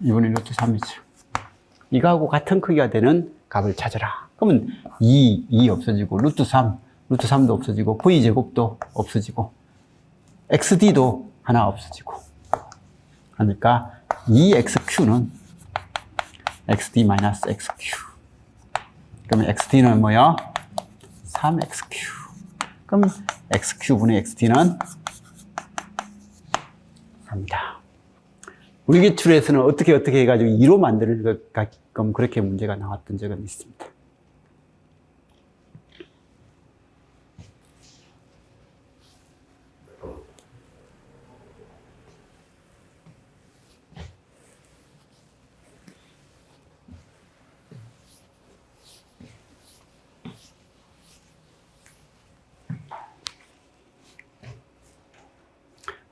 2분의 루트 3이죠. 이거하고 같은 크기가 되는 값을 찾아라. 그러면 2 없어지고 루트 3도 없어지고 V제곱도 없어지고 XD도 하나 없어지고 그러니까 2XQ는 XD-XQ. 그러면 XD는 뭐요? 3XQ. 그럼 XQ분의 XD는 3이다. 우리 기출에서는 어떻게 해가지고 2로 만들게끔 그렇게 문제가 나왔던 적은 있습니다.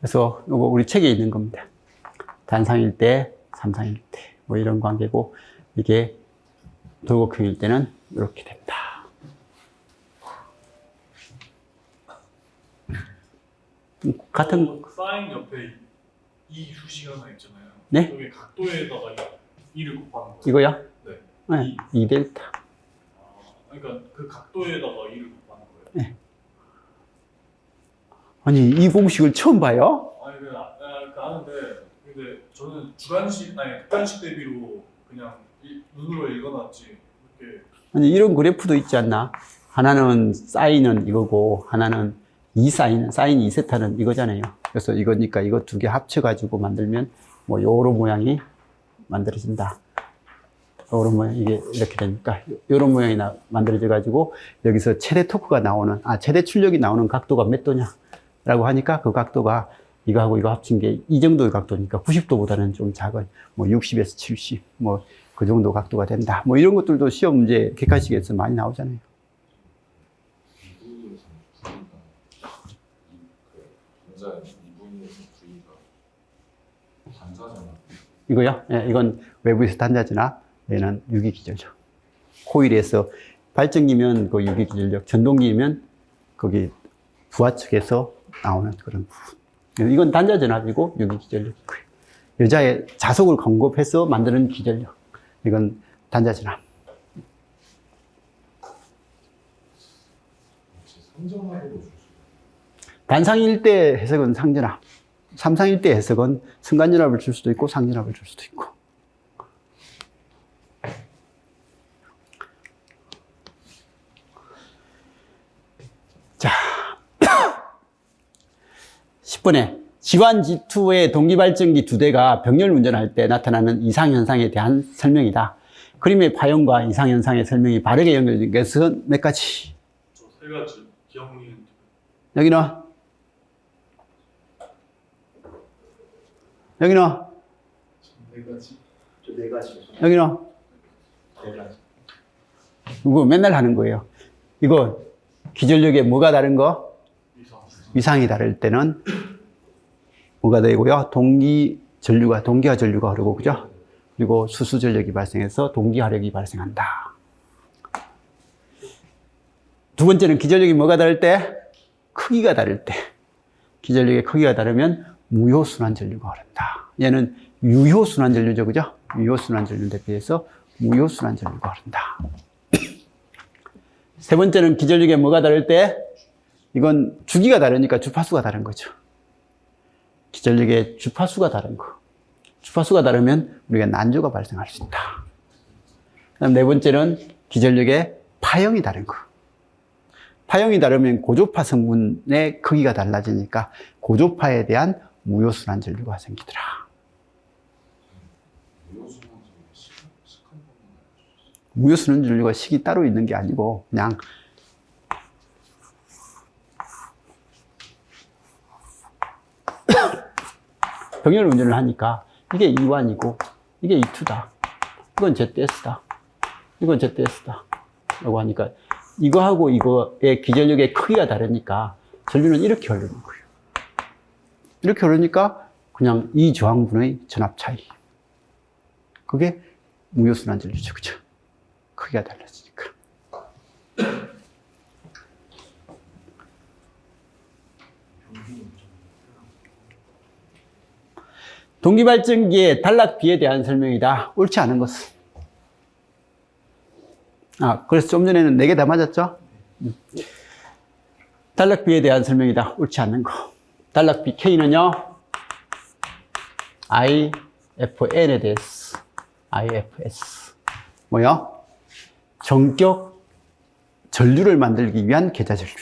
그래서 이거 우리 책에 있는 겁니다. 단상일 때, 삼상일 때, 뭐 이런 관계고, 이게 돌곡형일 때는 이렇게 됩니다. 같은, 사인 옆에 이 수식 하나 있잖아요. 네? 여기 각도에다가 2를 곱하는 거예요. 이거요? 네. 네, 2델타. 그러니까 그 각도에다가 2를 곱하는 거예요. 네. 아니, 이 공식을 처음 봐요? 아니 아는데 근데 저는 객관식 대비로 그냥 눈으로 읽어놨지 이렇게. 아니, 이런 그래프도 있지 않나? 하나는 사인은 이거고, 하나는 사인 2세타는 이거잖아요. 그래서 이거니까 이거 두 개 합쳐가지고 만들면 뭐 요런 모양이 만들어진다. 요런 모양, 이게 이렇게 되니까 요런 모양이 만들어져가지고 여기서 최대 토크가 나오는, 최대 출력이 나오는 각도가 몇 도냐? 라고 하니까 그 각도가 이거하고 이거 합친 게 이 정도의 각도니까 90도보다는 좀 작은 뭐 60에서 70, 뭐 그 정도 각도가 된다. 뭐 이런 것들도 시험 문제 객관식에서 많이 나오잖아요. 이거요? 예, 이건 외부에서 단자전압, 얘는 유기기전력. 코일에서 발전기면 그 유기기전력, 전동기면 거기 부하 측에서 나오는 그런 부분. 이건 단자전압이고 유기기전력이고요. 여자의 자석을 공급해서 만드는 기전력. 이건 단자전압. 단상일 때 해석은 상전압. 삼상일 때 해석은 순간전압을 줄 수도 있고 상전압을 줄 수도 있고. 자, 10번에 지환 G2의 동기발전기 2대가 병렬 운전할 때 나타나는 이상현상에 대한 설명이다. 그림의 파형과 이상현상의 설명이 바르게 연결된 것은 몇 가지? 저 세 가지 기억력이 여기는? 여기는? 네 가지. 저 네 가지. 여기는? 네 가지. 이거 맨날 하는 거예요. 이거 기전력에 뭐가 다른 거? 위상이 다를 때는 뭐가 되고요? 동기와 전류가 흐르고, 그죠? 그리고 수수전력이 발생해서 동기화력이 발생한다. 두 번째는 기전력이 뭐가 다를 때? 크기가 다를 때. 기전력의 크기가 다르면 무효순환전류가 흐른다. 얘는 유효순환전류죠, 그죠? 유효순환전류 대비해서 무효순환전류가 흐른다. 세 번째는 기전력의 뭐가 다를 때? 이건 주기가 다르니까 주파수가 다른 거죠. 기전력의 주파수가 다른 거. 주파수가 다르면 우리가 난조가 발생할 수 있다. 그다음 네 번째는 기전력의 파형이 다른 거. 파형이 다르면 고조파 성분의 크기가 달라지니까 고조파에 대한 무효순환 전류가 생기더라. 무효순환 전류가 식이 따로 있는 게 아니고 그냥 병렬 운전을 하니까 이게 E1이고 이게 E2다. 이건 ZS다. 이건 ZS다. 라고 하니까 이거하고 이거의 기전력의 크기가 다르니까 전류는 이렇게 흐르는 거예요. 이렇게 흐르니까 그냥 이 저항분의 전압 차이. 그게 무효순환 전류죠. 그죠? 크기가 달라지니까. 동기발전기의 단락비에 대한 설명이다. 옳지 않은 것은. 그래서 좀 전에는 4개 다 맞았죠? 단락비에 대한 설명이다. 옳지 않는 거. 단락비 K는요, IFN에 대해서, IFS. 뭐요? 전격 전류를 만들기 위한 계좌전류.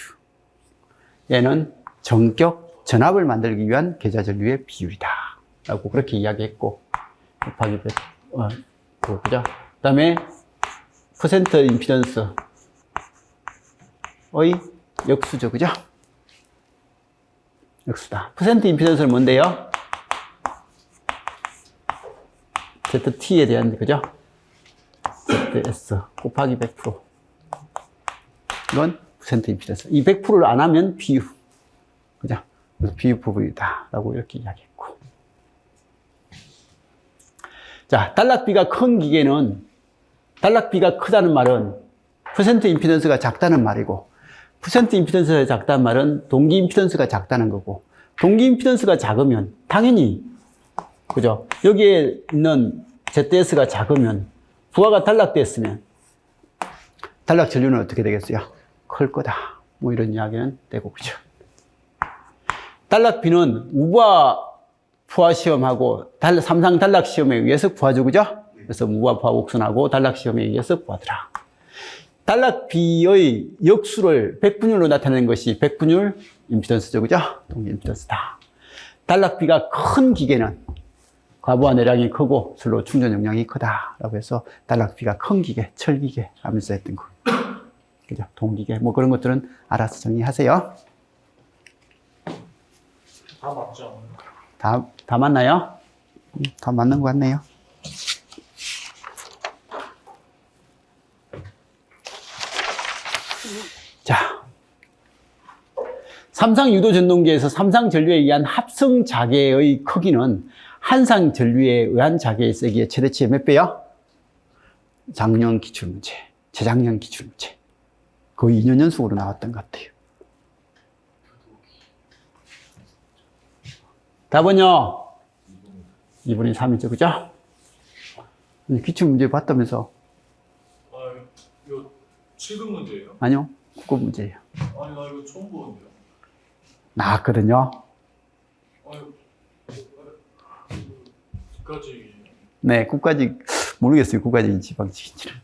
얘는 전격 전압을 만들기 위한 계좌전류의 비율이다. 라고 그렇게 이야기했고, 곱하기 100, 그죠? 그 다음에, 퍼센트 임피던스의 역수죠, 그죠? 역수다. 퍼센트 임피던스는 뭔데요? ZT에 대한, 그죠? ZS 곱하기 100%. 이건 퍼센트 임피던스. 이 100%를 안 하면 비유. 그죠? 그래서 비유 부분이다. 라고 이렇게 이야기했고. 자, 단락비가 큰 기계는, 단락비가 크다는 말은 퍼센트 임피던스가 작다는 말이고, 퍼센트 임피던스가 작다는 말은 동기 임피던스가 작다는 거고, 동기 임피던스가 작으면 당연히, 그죠? 여기에 있는 ZS가 작으면, 부하가 단락됐으면, 단락 전류는 어떻게 되겠어요? 클 거다. 뭐 이런 이야기는 되고, 그죠? 단락비는 우부하 부하 시험하고 삼상 단락 시험에 의해서 부하죠, 그죠? 그래서 무부하 부하 곡선하고 단락 시험에 의해서 부하더라. 단락비의 역수를 백분율로 나타내는 것이 백분율 임피던스죠, 그죠? 동기 임피던스다. 단락비가 큰 기계는 과부하 내량이 크고 슬로 충전 용량이 크다라고 해서 단락비가 큰 기계, 철기계 하면서 했던 거. 그죠? 동기계 뭐 그런 것들은 알아서 정리하세요. 다 맞지 않아요? 다 맞나요? 다 맞는 것 같네요. 자, 삼상 유도 전동기에서 삼상 전류에 의한 합성 자계의 크기는 한상 전류에 의한 자계의 세기의 최대치의 몇 배요? 작년 기출문제, 재작년 기출문제. 거의 2년 연속으로 나왔던 것 같아요. 답은요? 2분의 3이죠, 그죠? 기출문제 봤다면서? 이거 7급 문제예요? 아니요, 국어 문제예요. 아니, 나 이거 처음 보는데요? 나왔거든요. 아니, 끝까지. 네, 국가직, 모르겠어요. 국가직인지 방직인지는.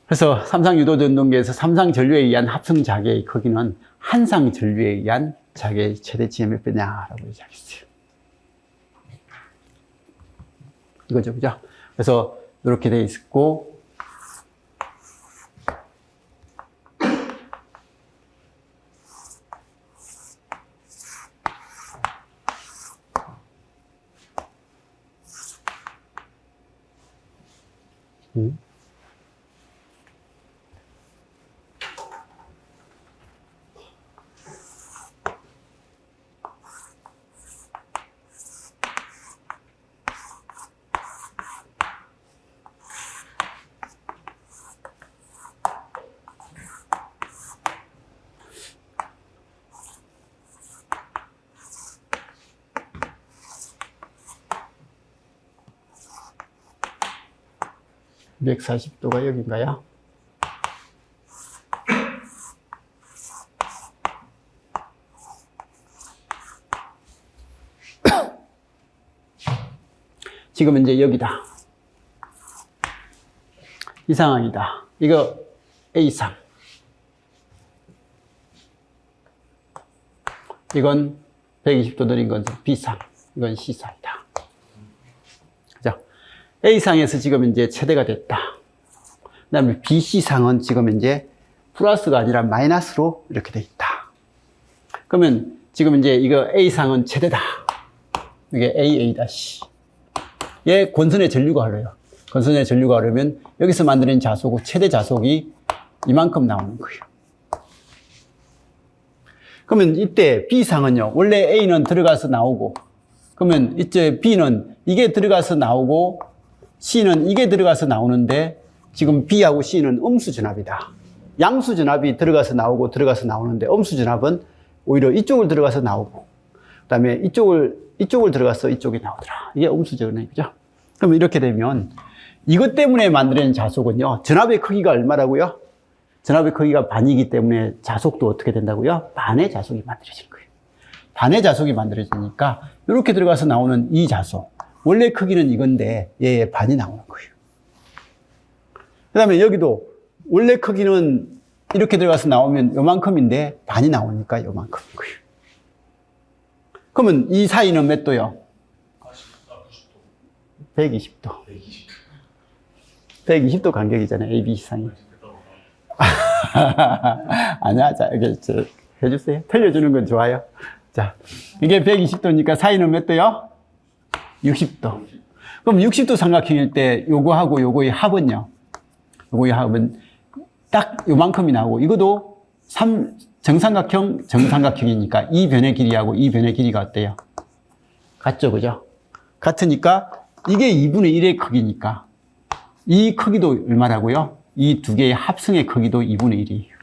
그래서 삼상 유도 전동기에서 삼상 전류에 의한 합성 자계의 크기는 한상 전류에 의한 자기의 최대치가 몇 배냐라고 얘기하겠어요. 이거죠, 그죠? 그래서 이렇게 돼 있고, (140도가) 여기인가요? 지금 이제 여기다. 이 상황이다. 이거 A상. 이건 120도 느린 건 B상. 이건 C상이다. 그죠? A상에서 지금 이제 최대가 됐다. 그 다음에 BC상은 지금 이제 플러스가 아니라 마이너스로 이렇게 돼 있다. 그러면 지금 이제 이거 A상은 최대다. 이게 AA-C. 얘 권선의 전류가 흐르요. 권선의 전류가 흐르면 여기서 만드는 자속, 최대 자속이 이만큼 나오는 거예요. 그러면 이때 B상은요, 원래 A는 들어가서 나오고, 그러면 이제 B는 이게 들어가서 나오고, C는 이게 들어가서 나오는데, 지금 B하고 C는 음수전압이다. 양수전압이 들어가서 나오고, 들어가서 나오는데, 음수전압은 오히려 이쪽을 들어가서 나오고, 그 다음에 이쪽을 들어가서 이쪽이 나오더라. 이게 음수전압이죠. 그럼 이렇게 되면 이것 때문에 만들어진 자속은요, 전압의 크기가 얼마라고요? 전압의 크기가 반이기 때문에 자속도 어떻게 된다고요? 반의 자속이 만들어지는 거예요. 반의 자속이 만들어지니까 이렇게 들어가서 나오는 이 자속, 원래 크기는 이건데 얘의 반이 나오는 거예요. 그 다음에 여기도 원래 크기는 이렇게 들어가서 나오면 요만큼인데 반이 나오니까 요만큼인 거예요. 그러면 이 사이는 몇 도요? 120도. 120도 간격이잖아요, ABC상이. 아니야, 자, 이게, 해주세요. 틀려주는 건 좋아요. 자, 이게 120도니까 사이는 몇 도요? 60도. 그럼 60도 삼각형일 때 요거하고 요거의 합은요? 요거의 합은 딱 요만큼이 나오고, 이것도 정삼각형이니까 이 변의 길이하고 이 변의 길이가 어때요? 같죠, 그죠? 같으니까 이게 2분의 1의 크기니까 이 크기도 얼마라고요? 이 두 개의 합성의 크기도 2분의 1이에요.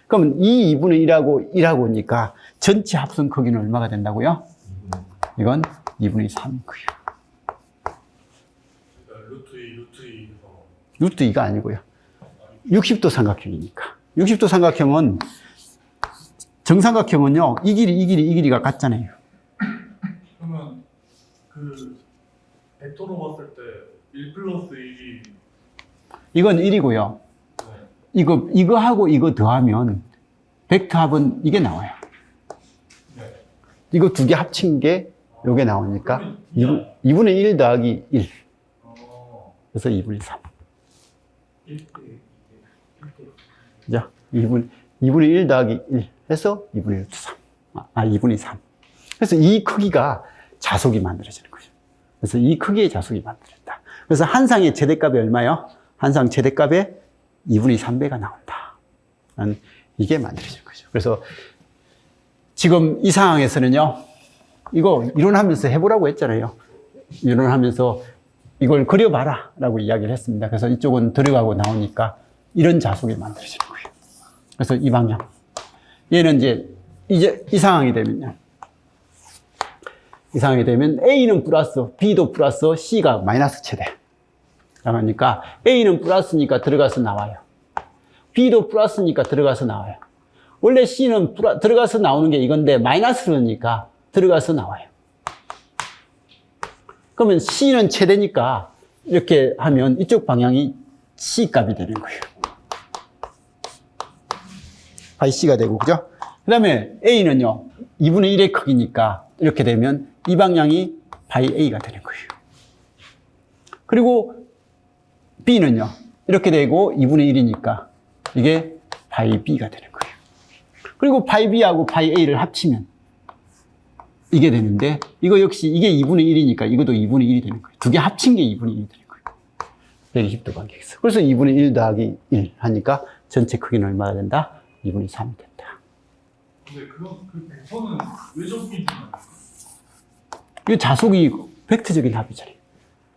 그러면 이 2분의 1하고니까 전체 합성 크기는 얼마가 된다고요? 이건 2분의 3인 거예요. 루트 2가 아니고요. 60도 삼각형이니까. 60도 삼각형은 정삼각형은요, 이 길이가 같잖아요. 그러면 그 벡터로 봤을 때 1 플러스 1이 이건 1이고요. 네. 이거하고 이거 더하면 벡터 합은 이게 나와요. 네. 이거 두 개 합친 게 요게 나오니까 2분의 1 더하기 1. 그래서 2분의 3. 1대 그죠? 2분의 1 더하기 1 해서 2분의 3. 2분의 3. 그래서 이 크기가 자속이 만들어지는 거죠. 그래서 이 크기의 자속이 만들어진다. 그래서 한 상의 최대값이 얼마요? 한 상 최대값에 2분의 3배가 나온다. 이게 만들어지는 거죠. 그래서 지금 이 상황에서는요, 이거 이론하면서 해보라고 했잖아요. 이론하면서 이걸 그려봐라 라고 이야기를 했습니다. 그래서 이쪽은 들어가고 나오니까 이런 자속이 만들어지는 거예요. 그래서 이 방향. 얘는 이제 이 상황이 되면요. 이 상황이 되면 A는 플러스, B도 플러스, C가 마이너스 최대. 그러니까 A는 플러스니까 들어가서 나와요. B도 플러스니까 들어가서 나와요. 원래 C는 들어가서 나오는 게 이건데 마이너스니까 들어가서 나와요. 그러면 C는 최대니까 이렇게 하면 이쪽 방향이 C 값이 되는 거예요. 파이 C가 되고, 그죠? 그 다음에 A는요, 2분의 1의 크기니까 이렇게 되면 이 방향이 바이 A가 되는 거예요. 그리고 B는요, 이렇게 되고 2분의 1이니까 이게 바이 B가 되는 거예요. 그리고 바이 B하고 바이 A를 합치면 이게 되는데, 이거 역시 이게 2분의 1이니까 이것도 2분의 1이 되는 거예요. 두 개 합친 게 2분의 1이 되는 거예요. 120도 관계가 있어. 그래서 2분의 1 더하기 1 하니까 전체 크기는 얼마가 된다? 2분의 3이 된다. 근데 그 벡터는 왜 적용이 되나요? 이 자속이 벡터적인 합이잖아요.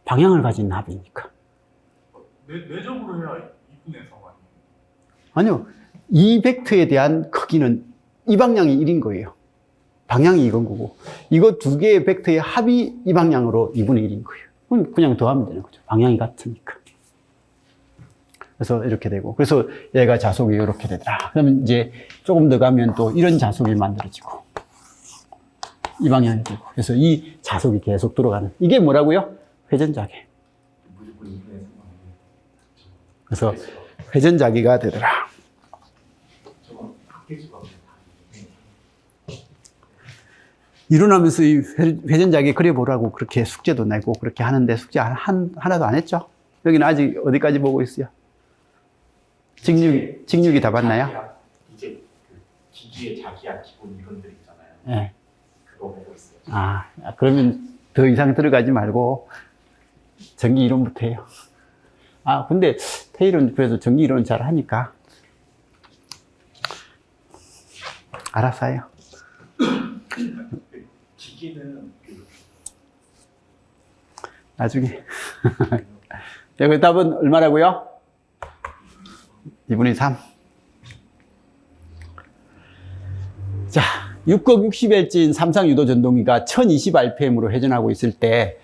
방향을 가진 합이니까. 내적으로 해야 2분의 3 아니에요? 아니요. 이 벡터에 대한 크기는 이 방향이 1인 거예요. 방향이 이건 거고. 이거 두 개의 벡터의 합이 이 방향으로 2분의 1인 거예요. 그럼 그냥 더하면 되는 거죠. 방향이 같으니까. 그래서 이렇게 되고. 그래서 얘가 자속이 이렇게 되더라. 그러면 이제 조금 더 가면 또 이런 자속이 만들어지고. 이 방향이 되고. 그래서 이 자속이 계속 들어가는. 이게 뭐라고요? 회전자계. 무조건 2분의 3 그래서 회전자계가 되더라. 저건 흑돼지가 이론하면서 이 회전자계 그려보라고 그렇게 숙제도 내고 그렇게 하는데 숙제 하나도 안 했죠? 여기는 아직 어디까지 보고 있어요? 직육이 다 봤나요? 이제 그 기기의 자기야 기본 이론들 있잖아요. 네. 그거 보고 있어요. 그러면 더 이상 들어가지 말고 전기 이론부터 해요. 근데 테일은 그래도 전기 이론 잘 하니까 알아서 해요. 기기는 나중에. 여기 답은 얼마라고요? 2분의 3. 자, 6극 60L진 삼상유도 전동기가 1020rpm으로 회전하고 있을 때,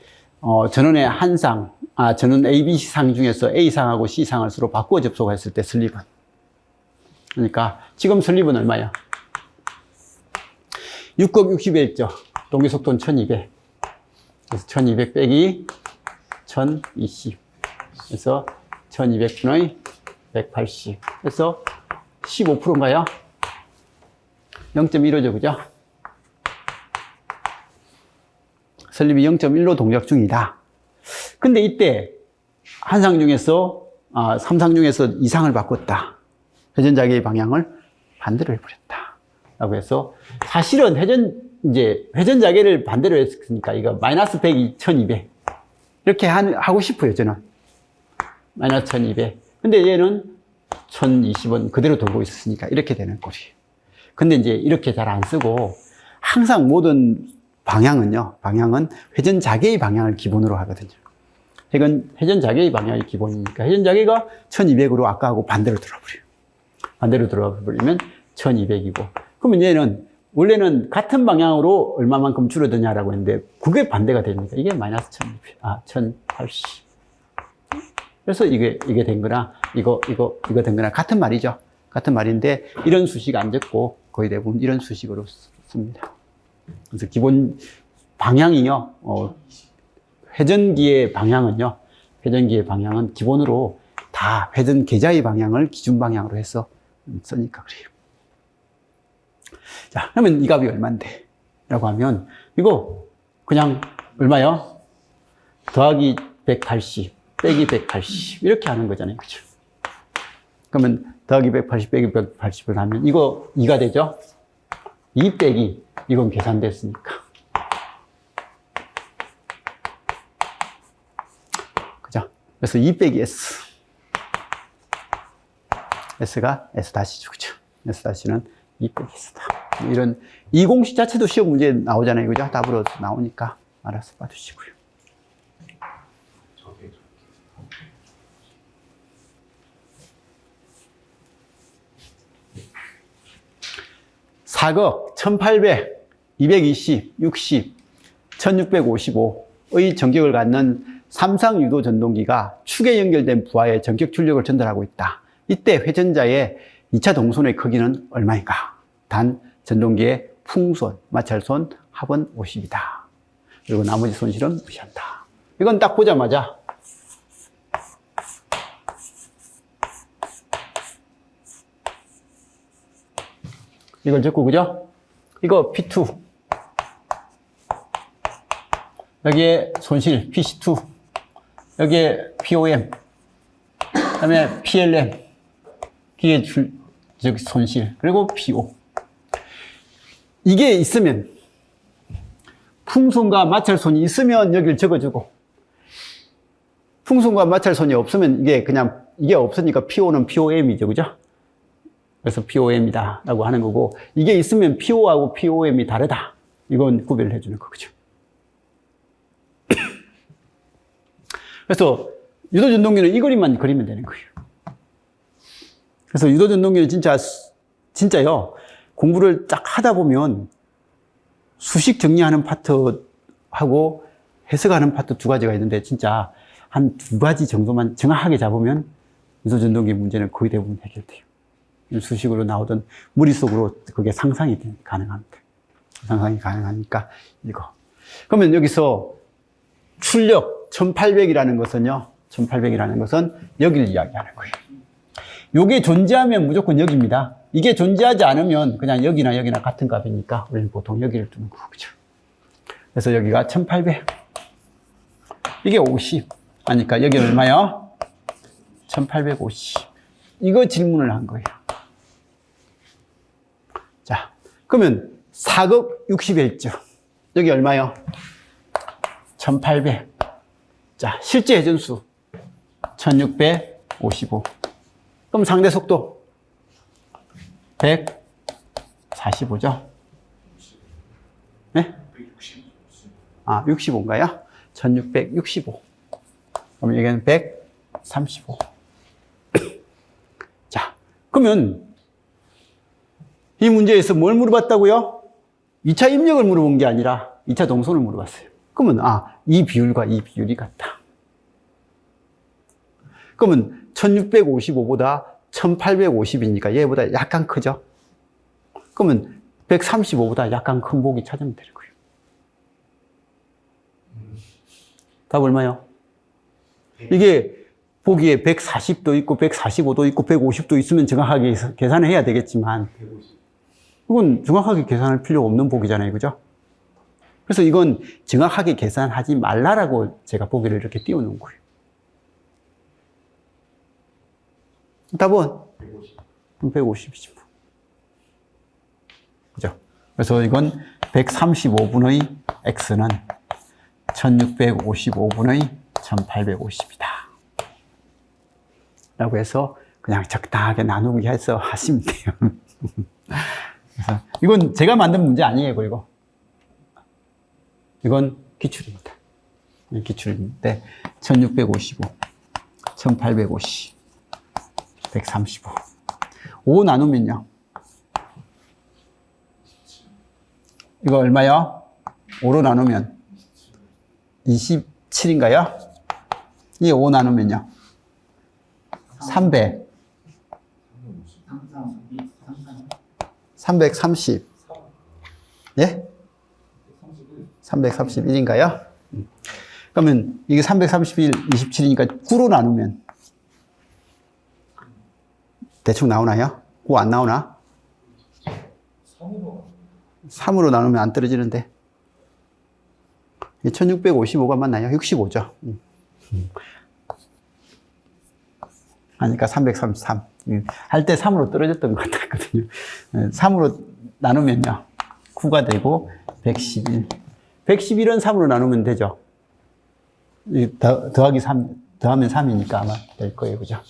전원의 한 상, 전원 ABC상 중에서 A상하고 C상을 서로 바꾸어 접속했을 때 슬립은. 그러니까, 지금 슬립은 얼마야? 6극 60L죠. 동기속도는 1200. 그래서 1200 빼기 1020. 그래서 1200분의 180. 그래서 15%인가요? 0.15죠, 그죠? 설립이 0.1로 동작 중이다. 근데 이때 한 상 중에서, 3상 중에서 2상을 바꿨다. 회전자계의 방향을 반대로 해버렸다. 라고 해서 사실은 회전자계를 반대로 했으니까 이거 마이너스 100이 1200. 이렇게 하고 싶어요, 저는. 마이너스 1200. 근데 얘는 1020은 그대로 돌고 있었으니까 이렇게 되는 꼴이에요. 근데 이제 이렇게 잘 안 쓰고 항상 모든 방향은 회전자계의 방향을 기본으로 하거든요. 이건 회전자계의 방향이 기본이니까 회전자계가 1200으로 아까하고 반대로 돌아버려요. 반대로 돌아버리면 1200이고. 그러면 얘는 원래는 같은 방향으로 얼마만큼 줄어드냐라고 했는데 그게 반대가 되니까 이게 마이너스 1080. 그래서 이게 된 거나 이거 된 거나 같은 말이죠. 같은 말인데 이런 수식 안 적고 거의 대부분 이런 수식으로 씁니다. 그래서 기본 방향이요. 회전기의 방향은 기본으로 다 회전 계좌의 방향을 기준 방향으로 해서 쓰니까 그래요. 자, 그러면 이 값이 얼마인데? 라고 하면 이거 그냥 얼마요? 더하기 180 빼기 180 이렇게 하는 거잖아요. 그렇죠? 그러면 더하기 180 빼기 180을 하면 이거 2가 되죠? 2 빼기 이건 계산됐으니까. 그죠? 그래서 2 빼기 S. S가 S 다시죠. 그죠? S 다시는 2 빼기 S다. 이런 이 공식 자체도 시험 문제에 나오잖아요. 그죠? 답으로 나오니까 알아서 봐주시고요. 4극 1800, 220, 60, 1655의 전격을 갖는 삼상유도 전동기가 축에 연결된 부하에 전격 출력을 전달하고 있다. 이때 회전자의 2차 동선의 크기는 얼마인가? 단 전동기의 풍손, 마찰손, 합은 50이다. 그리고 나머지 손실은 무시한다. 이건 딱 보자마자 이걸 적고, 그죠? 이거 P2. 여기에 손실, PC2. 여기에 POM. 그 다음에 PLM. 기계 손실. 그리고 PO. 이게 있으면, 풍선과 마찰손이 있으면 여기를 적어주고, 풍선과 마찰손이 없으면 이게 그냥, 이게 없으니까 PO는 POM이죠. 그죠? 그래서 POM이다. 라고 하는 거고, 이게 있으면 PO하고 POM이 다르다. 이건 구별을 해주는 거죠. 그래서 유도전동기는 이 그림만 그리면 되는 거예요. 그래서 유도전동기는 진짜요. 공부를 딱 하다 보면 수식 정리하는 파트하고 해석하는 파트 두 가지가 있는데 진짜 한 두 가지 정도만 정확하게 잡으면 유도전동기 문제는 거의 대부분 해결돼요. 수식으로 나오던 머릿속으로 그게 상상이 가능합니다. 상상이 가능하니까 이거. 그러면 여기서 출력 1800이라는 것은요. 1800이라는 것은 여기를 이야기하는 거예요. 요게 존재하면 무조건 여기입니다. 이게 존재하지 않으면 그냥 여기나 여기나 같은 값이니까 우리는 보통 여기를 두는 거죠. 그래서 여기가 1800. 이게 50. 하니까 여기 얼마요? 1850. 이거 질문을 한 거예요. 자, 그러면 4극 61주. 여기 얼마요? 1800. 자, 실제 회전수 1655. 그럼 상대 속도 145죠? 네? 65인가요? 1665. 그럼 여기는 135. 자, 그러면 이 문제에서 뭘 물어봤다고요? 2차 입력을 물어본 게 아니라 2차 동선을 물어봤어요. 그러면 이 비율과 이 비율이 같다. 그러면 1655보다 1850이니까 얘보다 약간 크죠? 그러면 135보다 약간 큰 보기 찾으면 되는 거예요. 답 얼마요? 이게 보기에 140도 있고 145도 있고 150도 있으면 정확하게 계산을 해야 되겠지만 이건 정확하게 계산할 필요가 없는 보기잖아요. 그죠? 그래서 이건 정확하게 계산하지 말라라고 제가 보기를 이렇게 띄워놓은 거예요. 답은 150이지 뭐. 그죠? 그래서 이건 135분의 x는 1655분의 1850이다. 라고 해서 그냥 적당하게 나누기 해서 하시면 돼요. 그래서 이건 제가 만든 문제 아니에요, 그리고. 이건 기출입니다. 기출인데, 1655, 1850, 135. 5 나누면요. 이거 얼마요? 5로 나누면 27인가요? 이 5 나누면요. 300. 330. 예? 331인가요? 그러면 이게 331, 27이니까 9로 나누면 대충 나오나요? 9 안 나오나? 3으로 나누면 안 떨어지는데. 1655가 맞나요? 65죠. 하니까 333. 할 때 3으로 떨어졌던 것 같았거든요. 3으로 나누면요. 9가 되고 111. 111은 3으로 나누면 되죠. 더하기 3, 더하면 3이니까 아마 될 거예요. 그죠?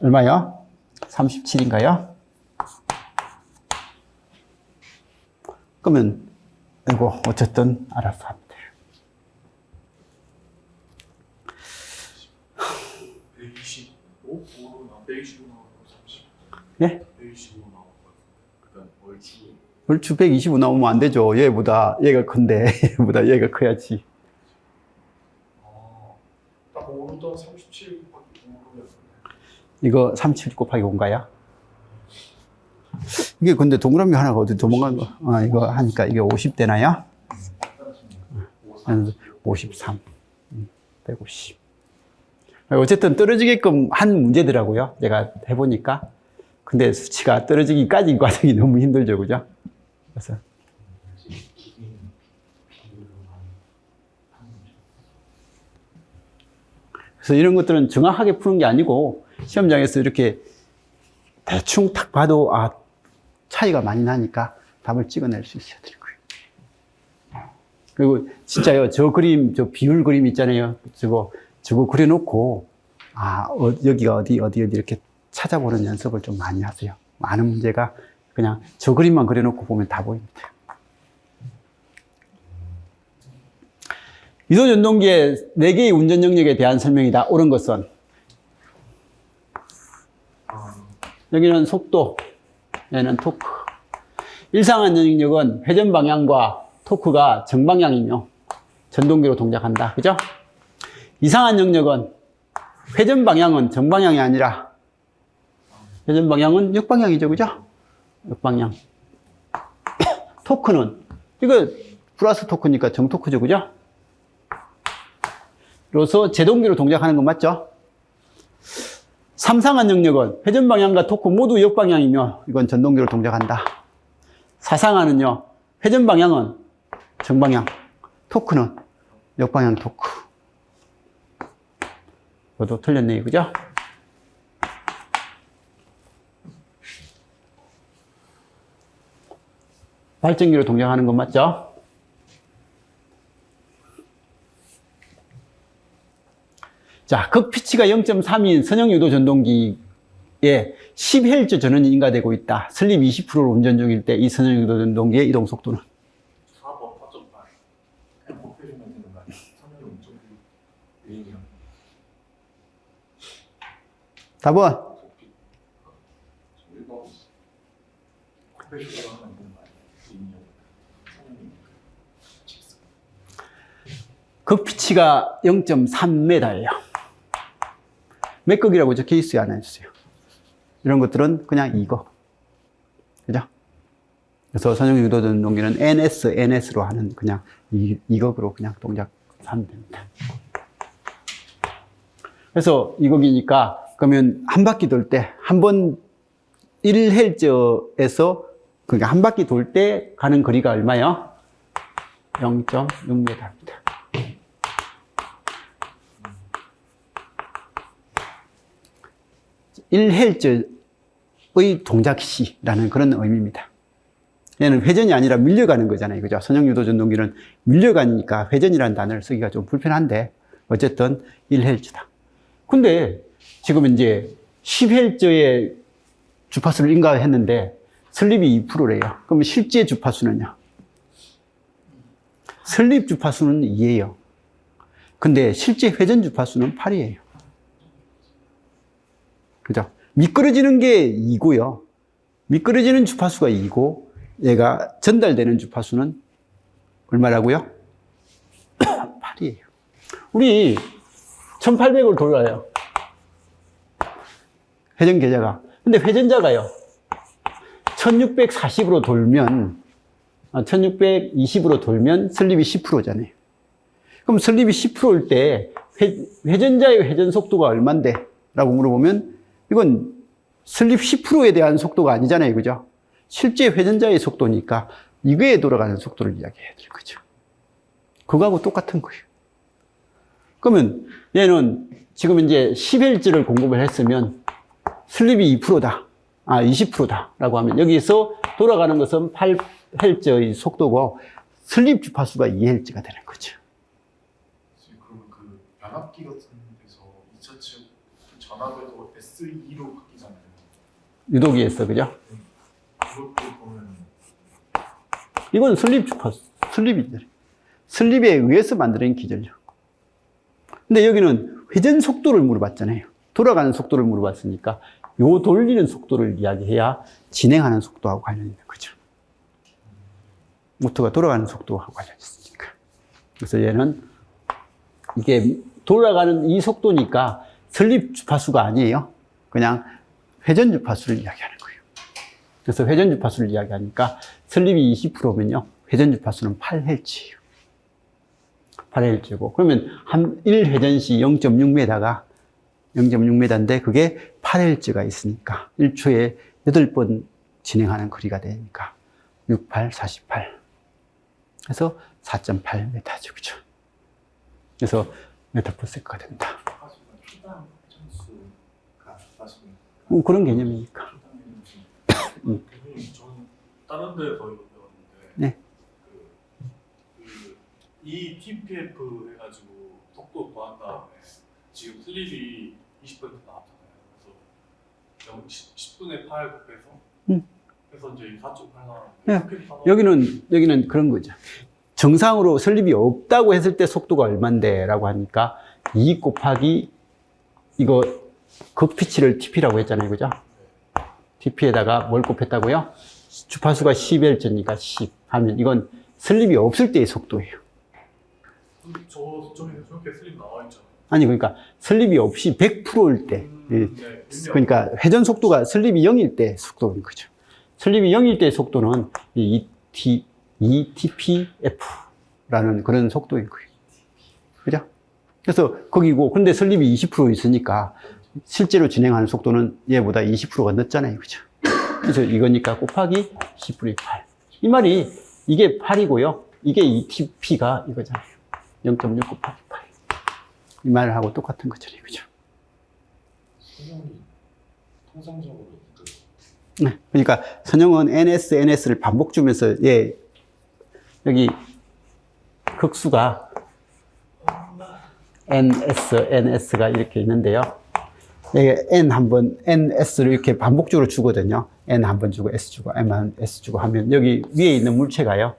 얼마요? 37인가요? 그러면, 이거, 어쨌든, 알아서 하면 돼요. 125? 125 나오고 30. 예? 125 나오고. 그 다음 얼추. 얼추 125 나오면 안 되죠. 얘가 큰데, 얘보다 얘가 커야지. 딱 5로 37 곱하기 5로 이거 37 곱하기 5인가요? 이게 근데 동그라미 하나가 어디 도망간 거? 이거 하니까 이게 50 되나요? 53. 150. 어쨌든 떨어지게끔 한 문제더라고요. 제가 해보니까. 근데 수치가 떨어지기까지 과정이 너무 힘들죠, 그죠? 그래서 이런 것들은 정확하게 푸는 게 아니고 시험장에서 이렇게 대충 딱 봐도 차이가 많이 나니까 답을 찍어낼 수 있어야 되는 거예요. 그리고 진짜요, 저 그림, 저 비율 그림 있잖아요. 저거 그려놓고 여기가 어디 이렇게 찾아보는 연습을 좀 많이 하세요. 많은 문제가 그냥 저 그림만 그려놓고 보면 다 보입니다. 유도전동기의 4개의 운전 영역에 대한 설명이다. 옳은 것은 여기는 속도, 얘는 토크. 일상한 영역은 회전 방향과 토크가 정방향이며 전동기로 동작한다. 그죠? 이상한 영역은 회전 방향은 정방향이 아니라 회전 방향은 역방향이죠. 그죠? 역방향. 토크는 이거 플러스 토크니까 정토크죠. 그죠? 그래서 제동기로 동작하는 건 맞죠? 삼상한 영역은 회전 방향과 토크 모두 역방향이며 이건 전동기로 동작한다. 사상하는요, 회전 방향은 정방향, 토크는 역방향 토크. 이것도 틀렸네요. 그죠? 발전기로 동작하는 건 맞죠? 자, 극피치가 0.3인 선형유도 전동기에 10Hz 전원이 인가되고 있다. 슬립 20%를 운전 중일 때 이 선형유도 전동기의 이동 속도는? 4번 4.8. 그냥 곱해주면 되는 거 아니야? 3년 5.6. 답은? 1번. 곱해주려고 하면 되는 거 아니야? 극피치가 0.3m예요. 몇 극이라고 적혀 있어요? 안 해주세요. 이런 것들은 그냥 이거. 그죠? 그래서 선형유도 전동기는 NS로 하는 그냥 이극으로 그냥 동작하면 됩니다. 그래서 이극이니까 그러면 한 바퀴 돌 때 한 번 1Hz에서 그러니까 한 바퀴 돌 때 가는 거리가 얼마요? 0.6m입니다. (1Hz의) 동작시라는 그런 의미입니다. 얘는 회전이 아니라 밀려가는 거잖아요. 그죠? 선형유도 전동기는 밀려가니까 회전이라는 단어를 쓰기가 좀 불편한데, 어쨌든 1Hz다. 근데 지금 이제 10Hz의 주파수를 인가했는데, 슬립이 2%래요. 그러면 실제 주파수는요? 슬립 주파수는 2예요. 근데 실제 회전 주파수는 8이에요. 그죠? 미끄러지는 게 2고요. 미끄러지는 주파수가 2고, 얘가 전달되는 주파수는 얼마라고요? 8이에요. 우리 1800을 돌아요. 회전 계좌가. 근데 회전자가요. 1640으로 돌면, 1620으로 돌면 슬립이 10%잖아요. 그럼 슬립이 10%일 때 회전자의 회전 속도가 얼만데? 라고 물어보면 이건 슬립 10%에 대한 속도가 아니잖아요. 그죠? 실제 회전자의 속도니까 이거에 돌아가는 속도를 이야기해야 될 거죠. 그거하고 똑같은 거예요. 그러면 얘는 지금 이제 10Hz를 공급을 했으면 슬립이 2%다. 20%다. 라고 하면 여기서 돌아가는 것은 8Hz의 속도고 슬립 주파수가 2Hz가 되는 거죠. 그러면 그 변압기 같은 데서 2차 측 전압에도 SE로 바뀌잖아요. 유도기에서, 그죠? 그것도 보면 이건 슬립 주파수, 슬립이죠. 슬립에 의해서 만들어진 기전력. 근데 여기는 회전 속도를 물어봤잖아요. 돌아가는 속도를 물어봤으니까 요 돌리는 속도를 이야기해야 진행하는 속도하고 관련이 있는 거죠. 모터가 돌아가는 속도하고 관련이 있으니까. 그래서 얘는 이게 돌아가는 이 속도니까 슬립 주파수가 아니에요. 그냥 회전 주파수를 이야기하는 거예요. 그래서 회전 주파수를 이야기하니까 슬립이 20%면요. 회전 주파수는 8Hz예요. 8Hz고. 그러면 한 1회전 시 0.6m가 0.6m인데 그게 8Hz가 있으니까 1초에 8번 진행하는 거리가 되니까 68, 48. 그래서 4.8m죠. 그죠? 그래서 메타퍼세크가 된다. 하지만 초당 점수가 좋다십니까? 그런 개념이니까. 저는 다른 데서 이거 배웠는데 네. 이 TPF 해가지고 속도 더한 다음에 지금 슬립이 20% 나왔잖아요. 그래서 10분의 8 곱해서 그래서 이제 4.8 네. 여기는 그런 거죠. 정상으로 설립이 없다고 했을 때 속도가 얼만데 라고 하니까 2 곱하기 이거 극피치를 TP라고 했잖아요. 그죠? TP에다가 뭘 곱했다고요? 주파수가 10Hz니까 10 하면 이건 설립이 없을 때의 속도예요. 저렇게 슬립 나와 있잖아요. 아니, 그러니까 설립이 없이 100%일 때. 네. 그러니까 회전 속도가 설립이 0일 때 속도인 거죠. 설립이 0일 때의 속도는 이 ETPF라는 그런 속도인 거예요. 그죠? 그래서 거기고, 근데 설립이 20% 있으니까 실제로 진행하는 속도는 얘보다 20%가 늦잖아요. 그죠? 그래서 이거니까 곱하기 10분의 8. 이 말이 이게 8이고요. 이게 ETP가 이거잖아요. 0.6 곱하기 8. 이 말하고 똑같은 거잖아요. 그죠? 선형이 통상적으로 네. 그러니까 선형은 NS를 반복 주면서 여기 극수가 NS가 이렇게 있는데요. NS를 이렇게 반복적으로 주거든요. N 한 번 주고 S 주고 S 주고 하면 여기 위에 있는 물체가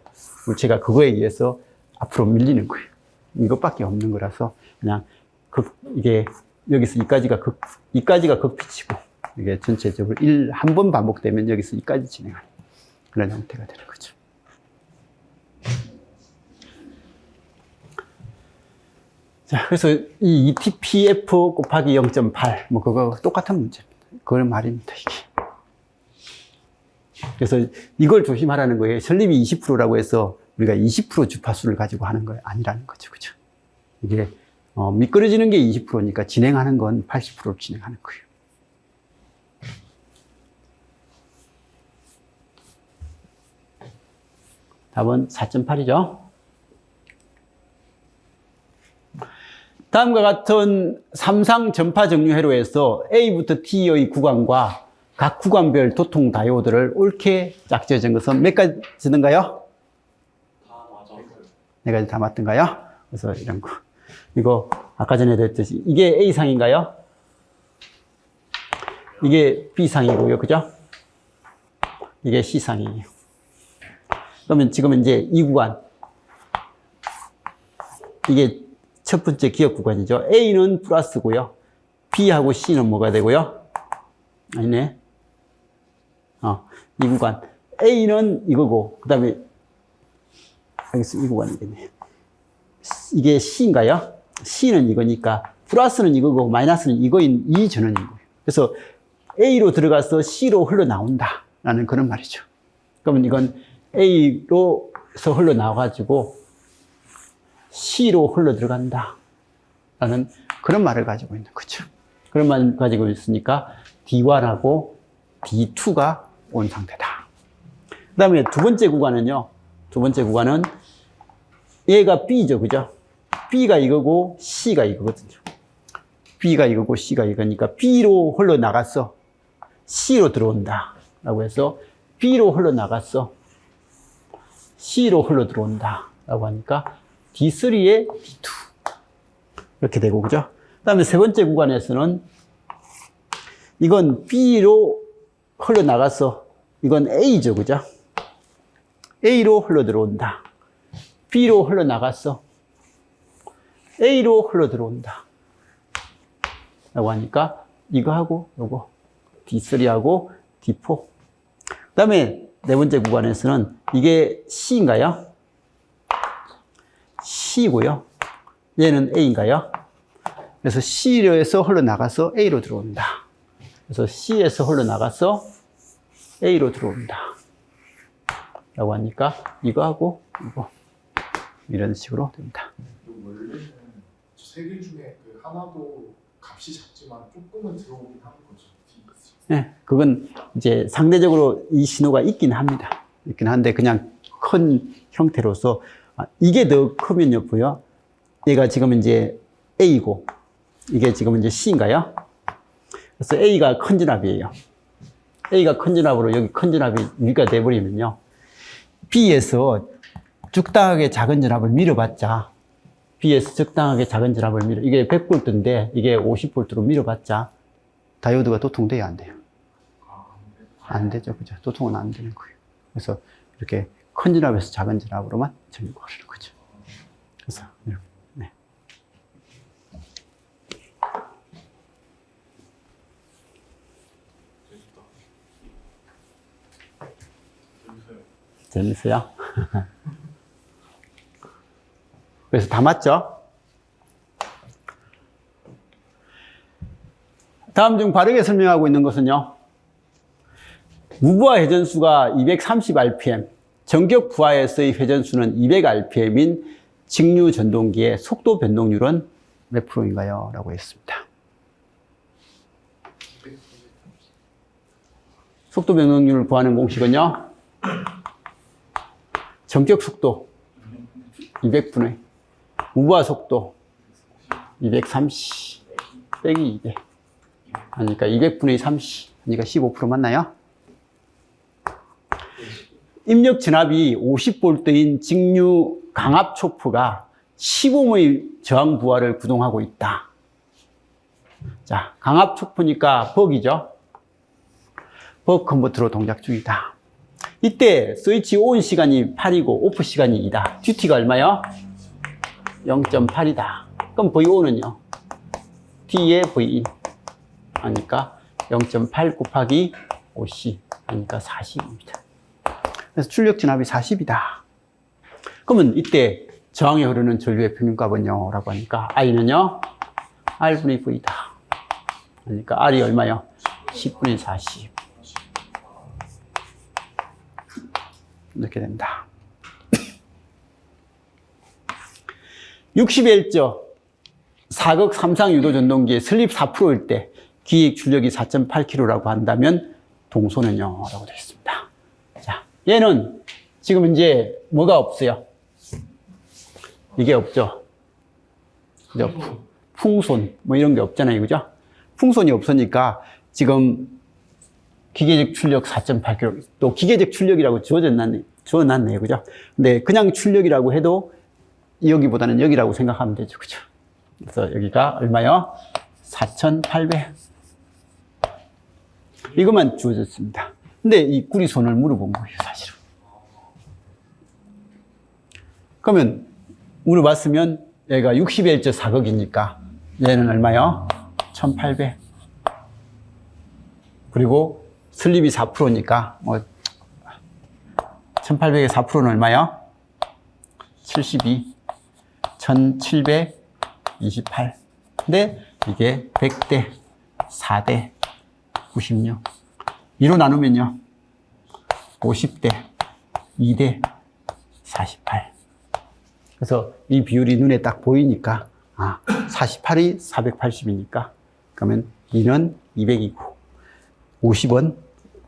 그거에 의해서 앞으로 밀리는 거예요. 이것밖에 없는 거라서 그냥 이게 여기서 이까지가 극피치고 이게 전체적으로 한 번 반복되면 여기서 이까지 진행하는 그런 형태가 되는 거죠. 자, 그래서 이 ETPF 곱하기 0.8, 뭐 그거 똑같은 문제입니다. 그런 말입니다, 이게. 그래서 이걸 조심하라는 거예요. 설립이 20%라고 해서 우리가 20% 주파수를 가지고 하는 거 아니라는 거죠, 그죠? 이게 미끄러지는 게 20%니까 진행하는 건 80%를 진행하는 거예요. 답은 4.8이죠. 다음과 같은 삼상 전파 정류 회로에서 A부터 T의 구간과 각 구간별 도통 다이오드를 옳게 짝지어진 것은 몇 가지인가요? 다 맞아요. 네 가지 다 맞던가요? 그래서 이런 거. 이거 아까 전에도 했듯이 이게 A상인가요? 이게 B상이고요. 그죠? 이게 C상이에요. 그러면 지금 이제 이 구간. 이게 첫 번째 기억 구간이죠. A는 플러스고요. B하고 C는 뭐가 되고요? 아니네. 이 구간. A는 이거고, 그 다음에, 알겠습니다. 이 구간이겠네. 이게 C인가요? C는 이거니까, 플러스는 이거고, 마이너스는 이거인 이 전원인 거예요. 그래서 A로 들어가서 C로 흘러나온다. 라는 그런 말이죠. 그러면 이건 A로서 흘러나와가지고, C로 흘러 들어간다. 라는 그런 말을 가지고 있는 거죠. 그런 말 가지고 있으니까 D1하고 D2가 온 상태다. 그 다음에 두 번째 구간은요. 두 번째 구간은 얘가 B죠. 그죠? B가 이거고 C가 이거거든요. B가 이거고 C가 이거니까 B로 흘러나갔어. C로 들어온다. 라고 해서 B로 흘러나갔어. C로 흘러 들어온다. 라고 하니까 D3에 D2. 이렇게 되고, 그죠? 그 다음에 세 번째 구간에서는 이건 B로 흘러나가서 이건 A죠, 그죠? A로 흘러 들어온다. B로 흘러나갔어. A로 흘러 들어온다. 라고 하니까 이거하고 요거 D3하고 D4. 그 다음에 네 번째 구간에서는 이게 C인가요? C고요. 얘는 A인가요? 그래서 C에서 흘러나가서 A로 들어온다. 그래서 C에서 흘러나가서 A로 들어온다. 라고 하니까 이거하고 이거 이런 식으로 됩니다. 원래는 세 개 중에 그 하나도 값이 작지만 조금은 들어오긴 하는 거죠. 예, 그건 이제 상대적으로 이 신호가 있긴 합니다. 있긴 한데 그냥 큰 형태로서 이게 더 크면요, 보여? 얘가 지금 이제 A고 이게 지금 이제 C인가요? 그래서 A가 큰 진압이에요. A가 큰 진압으로 여기 큰 진압이 위가 돼버리면요, B에서 적당하게 작은 진압을 밀어봤자, B에서 적당하게 작은 진압을 이게 100V인데 이게 50V로 밀어봤자 다이오드가 도통돼야 안 돼요. 안 되죠, 그죠? 도통은 안 되는 거예요. 그래서 이렇게 큰 진압에서 작은 진압으로만 전구하는 거죠. 그래서 이렇게, 네. 재밌어요? 그래서 다 맞죠? 다음 중 바르게 설명하고 있는 것은요, 무부하 회전수가 230rpm, 전격 부하에서의 회전수는 200rpm인 직류 전동기의 속도 변동률은 몇 프로인가요? 라고 했습니다. 속도 변동률을 구하는 공식은요, 전격 속도 200분의 무부하 속도 230 빼기 200 하니까 200분의 30 하니까 15% 맞나요? 입력 진압이 50V인 직류 강압 초프가 10ohm의 저항 부하를 구동하고 있다. 자, 강압 초프니까 벅이죠. 벅 컨버터로 동작 중이다. 이때 스위치 ON 시간이 8이고 오프 시간이 2다. 듀티가 얼마요? 0.8이다. 그럼 V5는요? D의 V1 하니까 0.8 곱하기 5C 하니까 40입니다. 그래서 출력 진압이 40이다. 그러면 이때 저항에 흐르는 전류의 평균값은요? 라고 하니까 I는요? R분의 V다. 그러니까 R이 얼마요? 10분의 40. 이렇게 됩니다. 60Hz 사극 3상 유도 전동기의 슬립 4%일 때 기획 출력이 4.8kg라고 한다면 동소는요? 라고 되어 있습니다. 자, 얘는 지금 이제 뭐가 없어요? 이게 없죠. 그죠? 풍손 뭐 이런 게 없잖아요. 그죠? 풍손이 없으니까 지금 기계적 출력 4.8kg, 또 기계적 출력이라고 주어놨네요. 그죠? 근데 그냥 출력이라고 해도 여기보다는 여기라고 생각하면 되죠. 그죠? 그래서 여기가 얼마요? 4,800. 이것만 주어졌습니다. 근데 이 구리손을 물어본 거예요, 사실은. 그러면 물어봤으면 얘가 60Hz 사극이니까 얘는 얼마요? 1,800. 그리고 슬립이 4%니까 뭐 1800의 4%는 얼마요? 72. 1728. 근데 이게 100대 4대 96. 2로 나누면요 50대 2대 48. 그래서 이 비율이 눈에 딱 보이니까 48이 480이니까 그러면 2는 200이고 50은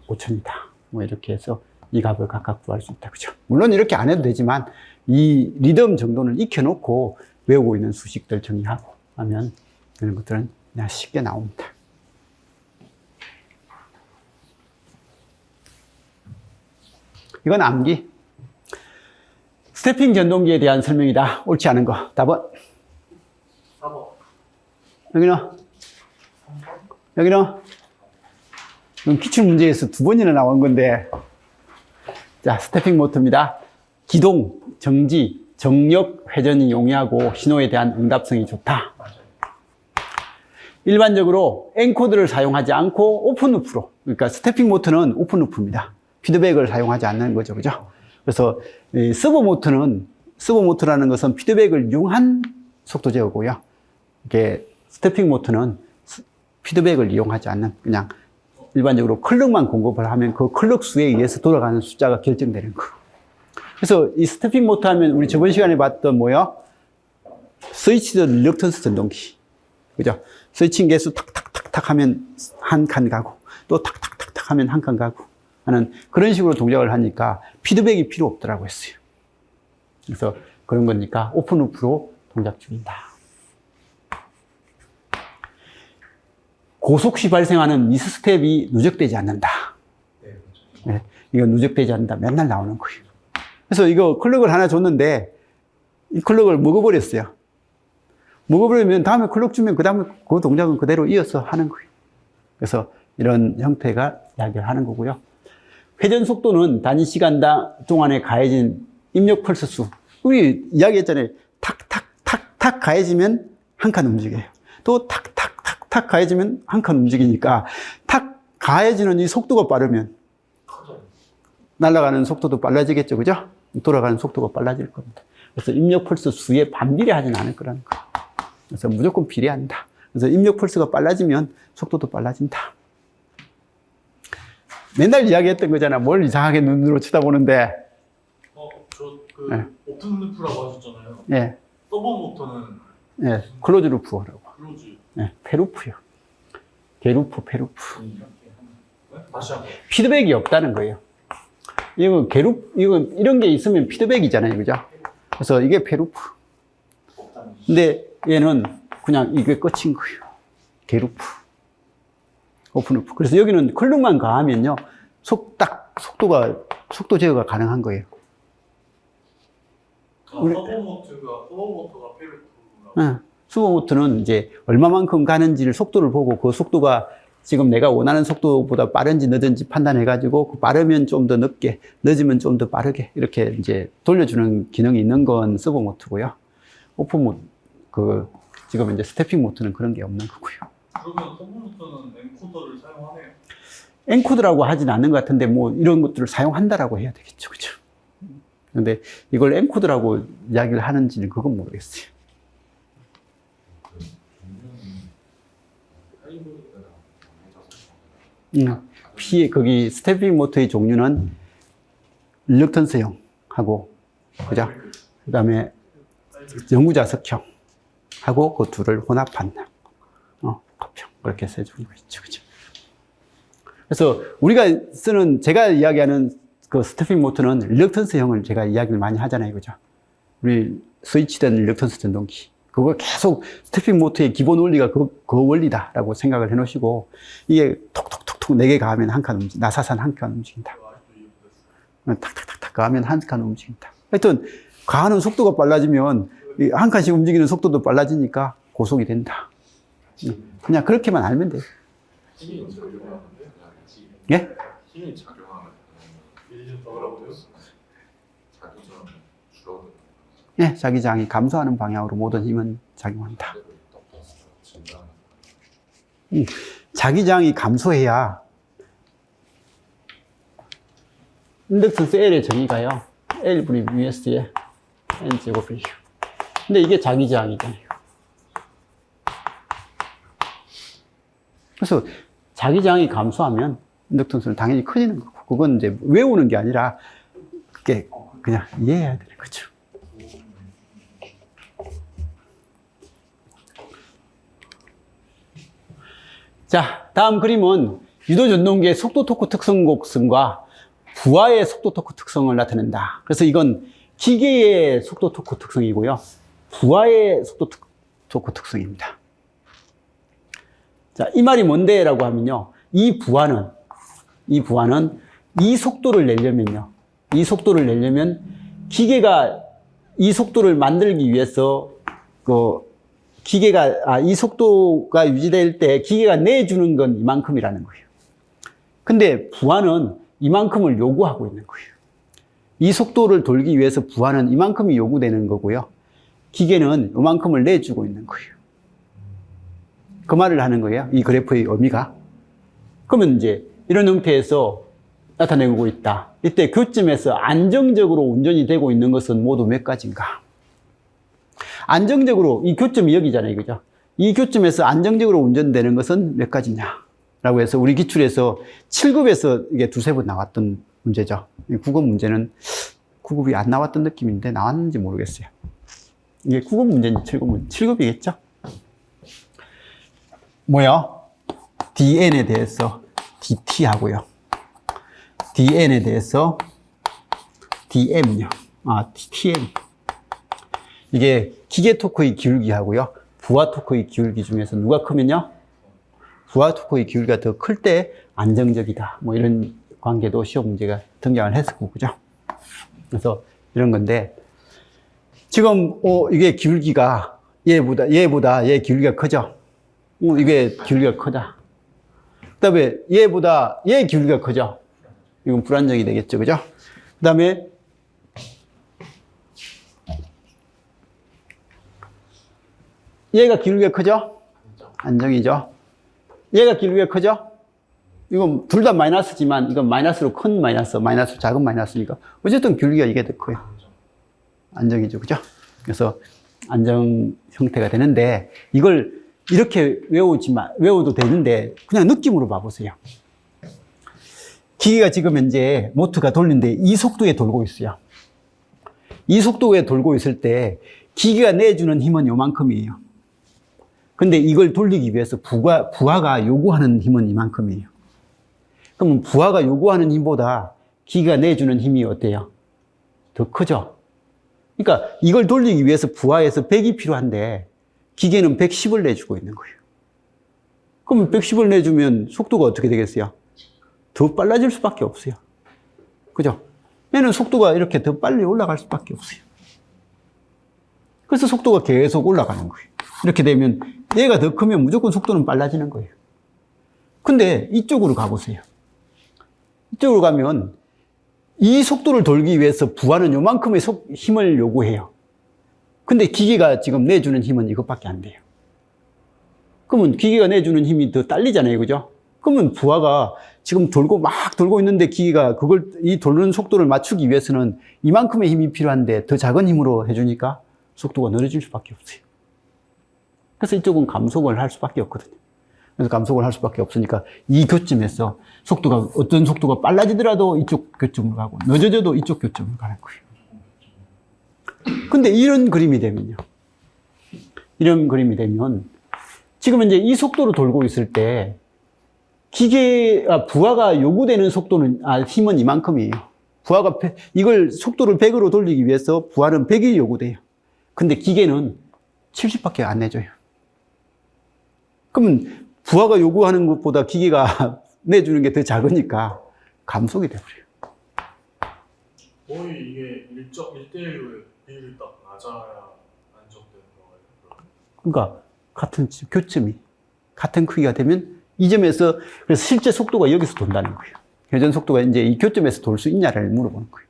5000이다. 뭐 이렇게 해서 이 값을 각각 구할 수 있다. 그죠? 물론 이렇게 안 해도 되지만 이 리듬 정도는 익혀놓고 외우고 있는 수식들 정리하고 하면 이런 것들은 그냥 쉽게 나옵니다. 이건 암기. 스태핑 전동기에 대한 설명이다. 옳지 않은 거. 답은? 4번. 여기는? 여기는? 이건 기출문제에서 2번이나 나온 건데. 자, 스태핑 모터입니다. 기동, 정지, 정력, 회전이 용이하고 신호에 대한 응답성이 좋다. 일반적으로 엔코드를 사용하지 않고 오픈루프로, 그러니까 스태핑 모터는 오픈루프입니다. 피드백을 사용하지 않는 거죠. 그죠? 그래서 서버 모터라는 것은 피드백을 이용한 속도 제어고요. 이게 스태핑 모터는 피드백을 이용하지 않는 그냥 일반적으로 클럭만 공급을 하면 그 클럭 수에 의해서 돌아가는 숫자가 결정되는 거. 그래서 이 스태핑 모터 하면 우리 저번 시간에 봤던 뭐요? 스위치드 릴럭턴스 전동기. 그죠? 스위칭 개수 탁탁탁탁 하면 한 칸 가고 또 탁탁탁탁 하면 한 칸 가고 하는 그런 식으로 동작을 하니까 피드백이 필요 없더라고 했어요. 그래서 그런 거니까 오픈 루프로 동작 중이다. 고속 시 발생하는 미스 스텝이 누적되지 않는다. 네, 그렇죠. 네, 이거 누적되지 않는다. 맨날 나오는 거예요. 그래서 이거 클럭을 하나 줬는데 이 클럭을 먹어버렸어요. 먹어버리면 다음에 클럭 주면 그 다음에 그 동작은 그대로 이어서 하는 거예요. 그래서 이런 형태가 이야기를 하는 거고요. 회전 속도는 단위 시간 동안에 가해진 입력 펄스 수. 우리 이야기했잖아요. 탁탁탁탁 가해지면 한 칸 움직여요. 또 탁탁탁탁 가해지면 한 칸 움직이니까 탁 가해지는 이 속도가 빠르면 커져요. 날아가는 속도도 빨라지겠죠. 그죠? 돌아가는 속도가 빨라질 겁니다. 그래서 입력 펄스 수에 반비례하지는 않을 거라는 거예요. 그래서 무조건 비례한다. 그래서 입력 펄스가 빨라지면 속도도 빨라진다. 맨날 이야기했던 거잖아. 뭘 이상하게 눈으로 쳐다보는데. 저그 네. 오픈 루프라고 하셨잖아요. 예, 서버 모터는 예, 클로즈 루프라고. 클로즈. 예, 페루프요. 게루프, 페루프. 이렇게 하면 네? 다시 한번. 피드백이 없다는 거예요. 이거 이런 게 있으면 피드백이잖아요. 그죠? 그래서 이게 페루프. 없다는 거. 근데 얘는 그냥 이게 끝인 거예요. 게루프. 오픈루프. 그래서 여기는 클럭만 가하면요. 속도 제어가 가능한 거예요. 우리- 서버 모터가 페르프라고. 예. 수보모터는 이제 얼마만큼 가는지를 속도를 보고 그 속도가 지금 내가 원하는 속도보다 빠른지 늦은지 판단해가지고 그 빠르면 좀 더 늦게, 늦으면 좀 더 빠르게 이렇게 이제 돌려주는 기능이 있는 건 서버모터고요. 지금 이제 스태핑 모터는 그런 게 없는 거고요. 그러면 서버 모터는 엔코더를 사용하네요. 엔코드라고 하진 않는 것 같은데 뭐 이런 것들을 사용한다라고 해야 되겠죠. 그죠? 근데 이걸 엔코드라고 이야기를 하는지는 그건 모르겠어요. 거기 스태핑 모터의 종류는 일렉턴스형하고, 그죠? 그 다음에 영구자석형하고 그 둘을 혼합한, 합형. 그렇게 써주는 거 있죠. 그죠? 그래서 우리가 쓰는, 제가 이야기하는 그 스태핑 모터는 일렉턴스형을 제가 이야기를 많이 하잖아요. 그죠? 우리 스위치된 일렉턴스 전동기. 그거 계속 스태핑 모터의 기본 원리가 그 원리다라고 생각을 해 놓으시고, 이게 톡톡톡톡 4개 가하면 한 칸 나사산 한 칸 움직인다. 아직도 이해 못했어요. 탁탁탁탁 가하면 한 칸 움직인다. 하여튼, 가하는 속도가 빨라지면 이한 칸씩 움직이는 속도도 빨라지니까 고속이 된다. 그냥 그렇게만 알면 돼요. 힘이 작용하는데 같이 예? 힘이 작용하면 밀린다고 했어요. 자기처럼 줄어드는 네, 자기장이 감소하는 방향으로 모든 힘은 작용한다. 거를 덮어서 증가하는 자기장이 감소해야 인덕턴스 L의 정의가요. L분의 VS의 N제곱이에요. 근데 이게 자기장이잖아요. 그래서 자기장이 감소하면 인덕턴스는 당연히 커지는 거고, 그건 이제 외우는 게 아니라 그게 그냥 이해해야 되는 거죠. 자, 다음 그림은 유도전동기의 속도 토크 특성 곡선과 부하의 속도 토크 특성을 나타낸다. 그래서 이건 기계의 속도 토크 특성이고요. 부하의 속도 토크 특성입니다. 자, 이 말이 뭔데? 라고 하면요. 이 부하는 이 속도를 내려면요. 이 속도를 내려면 기계가 이 속도를 만들기 위해서 이 속도가 유지될 때 기계가 내주는 건 이만큼이라는 거예요. 근데 부하는 이만큼을 요구하고 있는 거예요. 이 속도를 돌기 위해서 부하는 이만큼이 요구되는 거고요. 기계는 이만큼을 내주고 있는 거예요. 그 말을 하는 거예요. 이 그래프의 의미가. 그러면 이제 이런 형태에서 나타내고 있다. 이때 교점에서 안정적으로 운전이 되고 있는 것은 모두 몇 가지인가? 안정적으로, 이 교점이 여기잖아요. 그죠? 이 교점에서 안정적으로 운전되는 것은 몇 가지냐? 라고 해서 우리 기출에서 7급에서 이게 두세 번 나왔던 문제죠. 9급 문제는 9급이 안 나왔던 느낌인데 나왔는지 모르겠어요. 이게 9급 문제인지 7급 문제, 7급이겠죠? 뭐야? DN에 대해서 dt 하고요. dn에 대해서 dm요. tm. 이게 기계 토크의 기울기하고요. 부하 토크의 기울기 중에서 누가 크면요? 부하 토크의 기울기가 더 클 때 안정적이다. 뭐 이런 관계도 시험 문제가 등장을 했었고, 그죠? 그래서 이런 건데, 지금, 이게 기울기가 얘보다 얘 기울기가 크죠? 이게 기울기가 크다. 그 다음에 얘보다 얘 기울기가 크죠? 이건 불안정이 되겠죠, 그죠? 그 다음에 얘가 기울기가 크죠? 안정이죠. 얘가 기울기가 크죠? 이건 둘 다 마이너스지만 이건 마이너스로 큰 마이너스, 마이너스로 작은 마이너스니까 어쨌든 기울기가 이게 더 커요. 안정이죠, 그죠? 그래서 안정 형태가 되는데 이걸 이렇게 외워도 되는데 그냥 느낌으로 봐보세요. 기계가 지금 현재 모터가 돌리는데 이 속도에 돌고 있어요. 이 속도에 돌고 있을 때 기계가 내주는 힘은 요만큼이에요. 근데 이걸 돌리기 위해서 부하가 요구하는 힘은 이만큼이에요. 그러면 부하가 요구하는 힘보다 기계가 내주는 힘이 어때요? 더 크죠? 그러니까 이걸 돌리기 위해서 부하에서 100이 필요한데 기계는 110을 내주고 있는 거예요. 그러면 110을 내주면 속도가 어떻게 되겠어요? 더 빨라질 수밖에 없어요. 그죠? 얘는 속도가 이렇게 더 빨리 올라갈 수밖에 없어요. 그래서 속도가 계속 올라가는 거예요. 이렇게 되면 얘가 더 크면 무조건 속도는 빨라지는 거예요. 근데 이쪽으로 가보세요. 이쪽으로 가면 이 속도를 돌기 위해서 부하는 요만큼의 힘을 요구해요. 근데 기계가 지금 내주는 힘은 이것밖에 안 돼요. 그러면 기계가 내주는 힘이 더 딸리잖아요. 그죠? 그러면 부하가 지금 막 돌고 있는데 기계가 이 돌는 속도를 맞추기 위해서는 이만큼의 힘이 필요한데 더 작은 힘으로 해주니까 속도가 느려질 수밖에 없어요. 그래서 이쪽은 감속을 할 수밖에 없거든요. 그래서 감속을 할 수밖에 없으니까 이 교점에서 어떤 속도가 빨라지더라도 이쪽 교점으로 가고 늦어져도 이쪽 교점으로 가는 거예요. 근데 이런 그림이 되면 지금 이제 이 속도로 돌고 있을 때 부하가 요구되는 힘은 이만큼이에요. 이걸 속도를 100으로 돌리기 위해서 부하는 100이 요구돼요. 근데 기계는 70밖에 안 내줘요. 그러면 부하가 요구하는 것보다 기계가 내주는 게 더 작으니까 감속이 돼버려요. 거의 이게 1.1대1로 비율이 딱 낮아야 안정되는 거예요. 그러니까 같은 교점이 같은 크기가 되면 이 점에서 그래서 실제 속도가 여기서 돈다는 거예요. 회전 속도가 이제 이 교점에서 돌 수 있냐를 물어보는 거예요.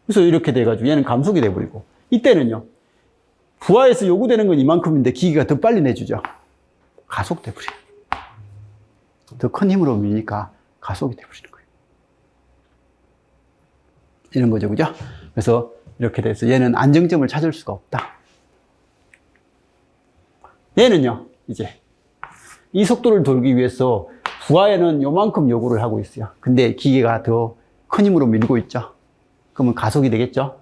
그래서 이렇게 돼가지고 얘는 감속이 돼버리고 이때는요. 부하에서 요구되는 건 이만큼인데 기계가 더 빨리 내주죠. 가속돼버려요. 더 큰 힘으로 밀니까 가속이 돼버리는 거예요. 이런 거죠, 그죠? 그래서 이렇게 돼서 얘는 안정점을 찾을 수가 없다. 얘는요, 이제 이 속도를 돌기 위해서 부하에는 요만큼 요구를 하고 있어요. 근데 기계가 더 큰 힘으로 밀고 있죠. 그러면 가속이 되겠죠?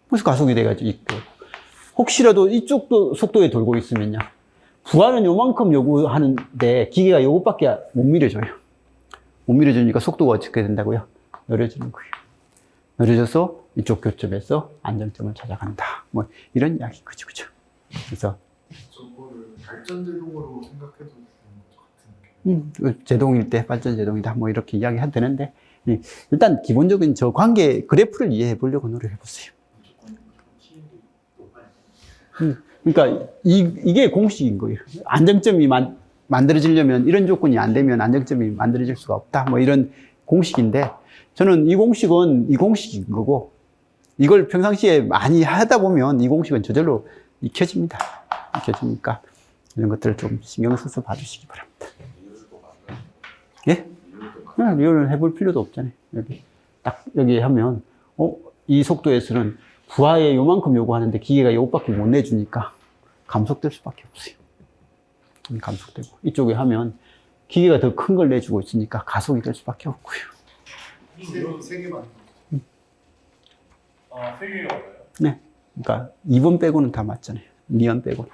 그래서 가속이 돼가지고 혹시라도 이쪽도 속도에 돌고 있으면요. 부하는 요만큼 요구하는데 기계가 요것밖에 못 밀어줘요. 못 밀어주니까 속도가 어떻게 된다고요? 느려지는 거예요. 느려져서 이쪽 교점에서 안정점을 찾아간다. 뭐 이런 이야기 그죠, 그죠? 그래서 저거를 발전제동으로 생각해도 되는 것 같은 제동일 때 발전 제동이다. 뭐 이렇게 이야기해도 되는데 일단 기본적인 저 관계 그래프를 이해해 보려고 노력해 보세요. 그러니까 이게 공식인 거예요. 안정점이 만들어지려면 이런 조건이 안 되면 안정점이 만들어질 수가 없다. 뭐 이런 공식인데 저는 이 공식은 이 공식인 거고 이걸 평상시에 많이 하다 보면 이 공식은 저절로 익혀집니다. 익혀지니까 이런 것들을 좀 신경 써서 봐주시기 바랍니다. 예? 리얼을 해볼 필요도 없잖아요. 여기 하면 이 속도에서는 부하에 요만큼 요구하는데 기계가 요것밖에 못 내주니까 감속될 수밖에 없어요. 감속되고 이쪽에 하면 기계가 더 큰 걸 내주고 있으니까 가속이 될 수밖에 없고요. 세 개만. 아, 3개가 맞아요? 네. 그러니까 2번 빼고는 다 맞잖아요. 니언 빼고.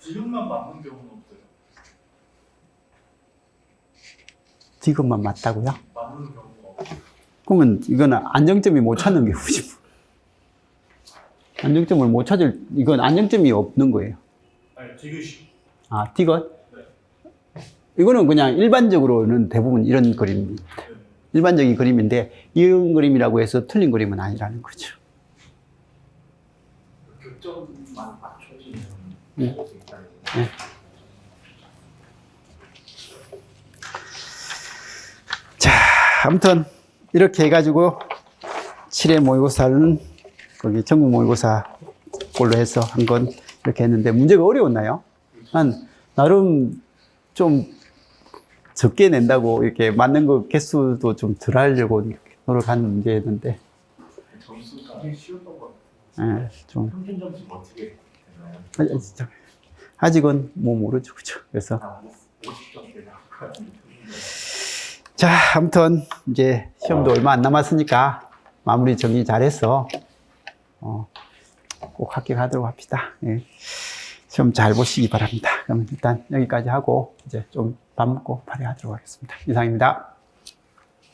지금만 맞는 경우는 없어요. 지금만 맞다고요? 맞는 경우가 없어요. 그러면 이거는 안정점이 못 찾는 경우지. 뭐. 안정점을 못 찾을, 이건 안정점이 없는 거예요. 아니 디귿이. 아, 디귿? 네. 이거는 그냥 일반적으로는 대부분 이런 그림입니다. 네. 일반적인 그림인데, 이런 그림이라고 해서 틀린 그림은 아니라는 거죠. 교점만 맞춰지면 네. 볼수 있다는 네. 자, 아무튼, 이렇게 해가지고, 7회 모의고사는, 거기 전국 모의고사 걸로 해서 한 건 이렇게 했는데, 문제가 어려웠나요? 한, 나름 좀 적게 낸다고, 이렇게 맞는 거 개수도 좀 덜 하려고 이렇게 노력한 문제였는데, 점수가 쉬웠던 것 같아요. 예, 좀, 평균 점수 어떻게 되나요? 아직은 뭐 모르죠. 그죠? 그래서, 한 50점 되나요? 자, 아무튼, 이제 시험도 얼마 안 남았으니까 마무리 정리 잘해서, 꼭 합격하도록 합시다. 예. 시험 잘 보시기 바랍니다. 그러면 일단 여기까지 하고, 이제 좀 밥 먹고 발휘하도록 하겠습니다. 이상입니다.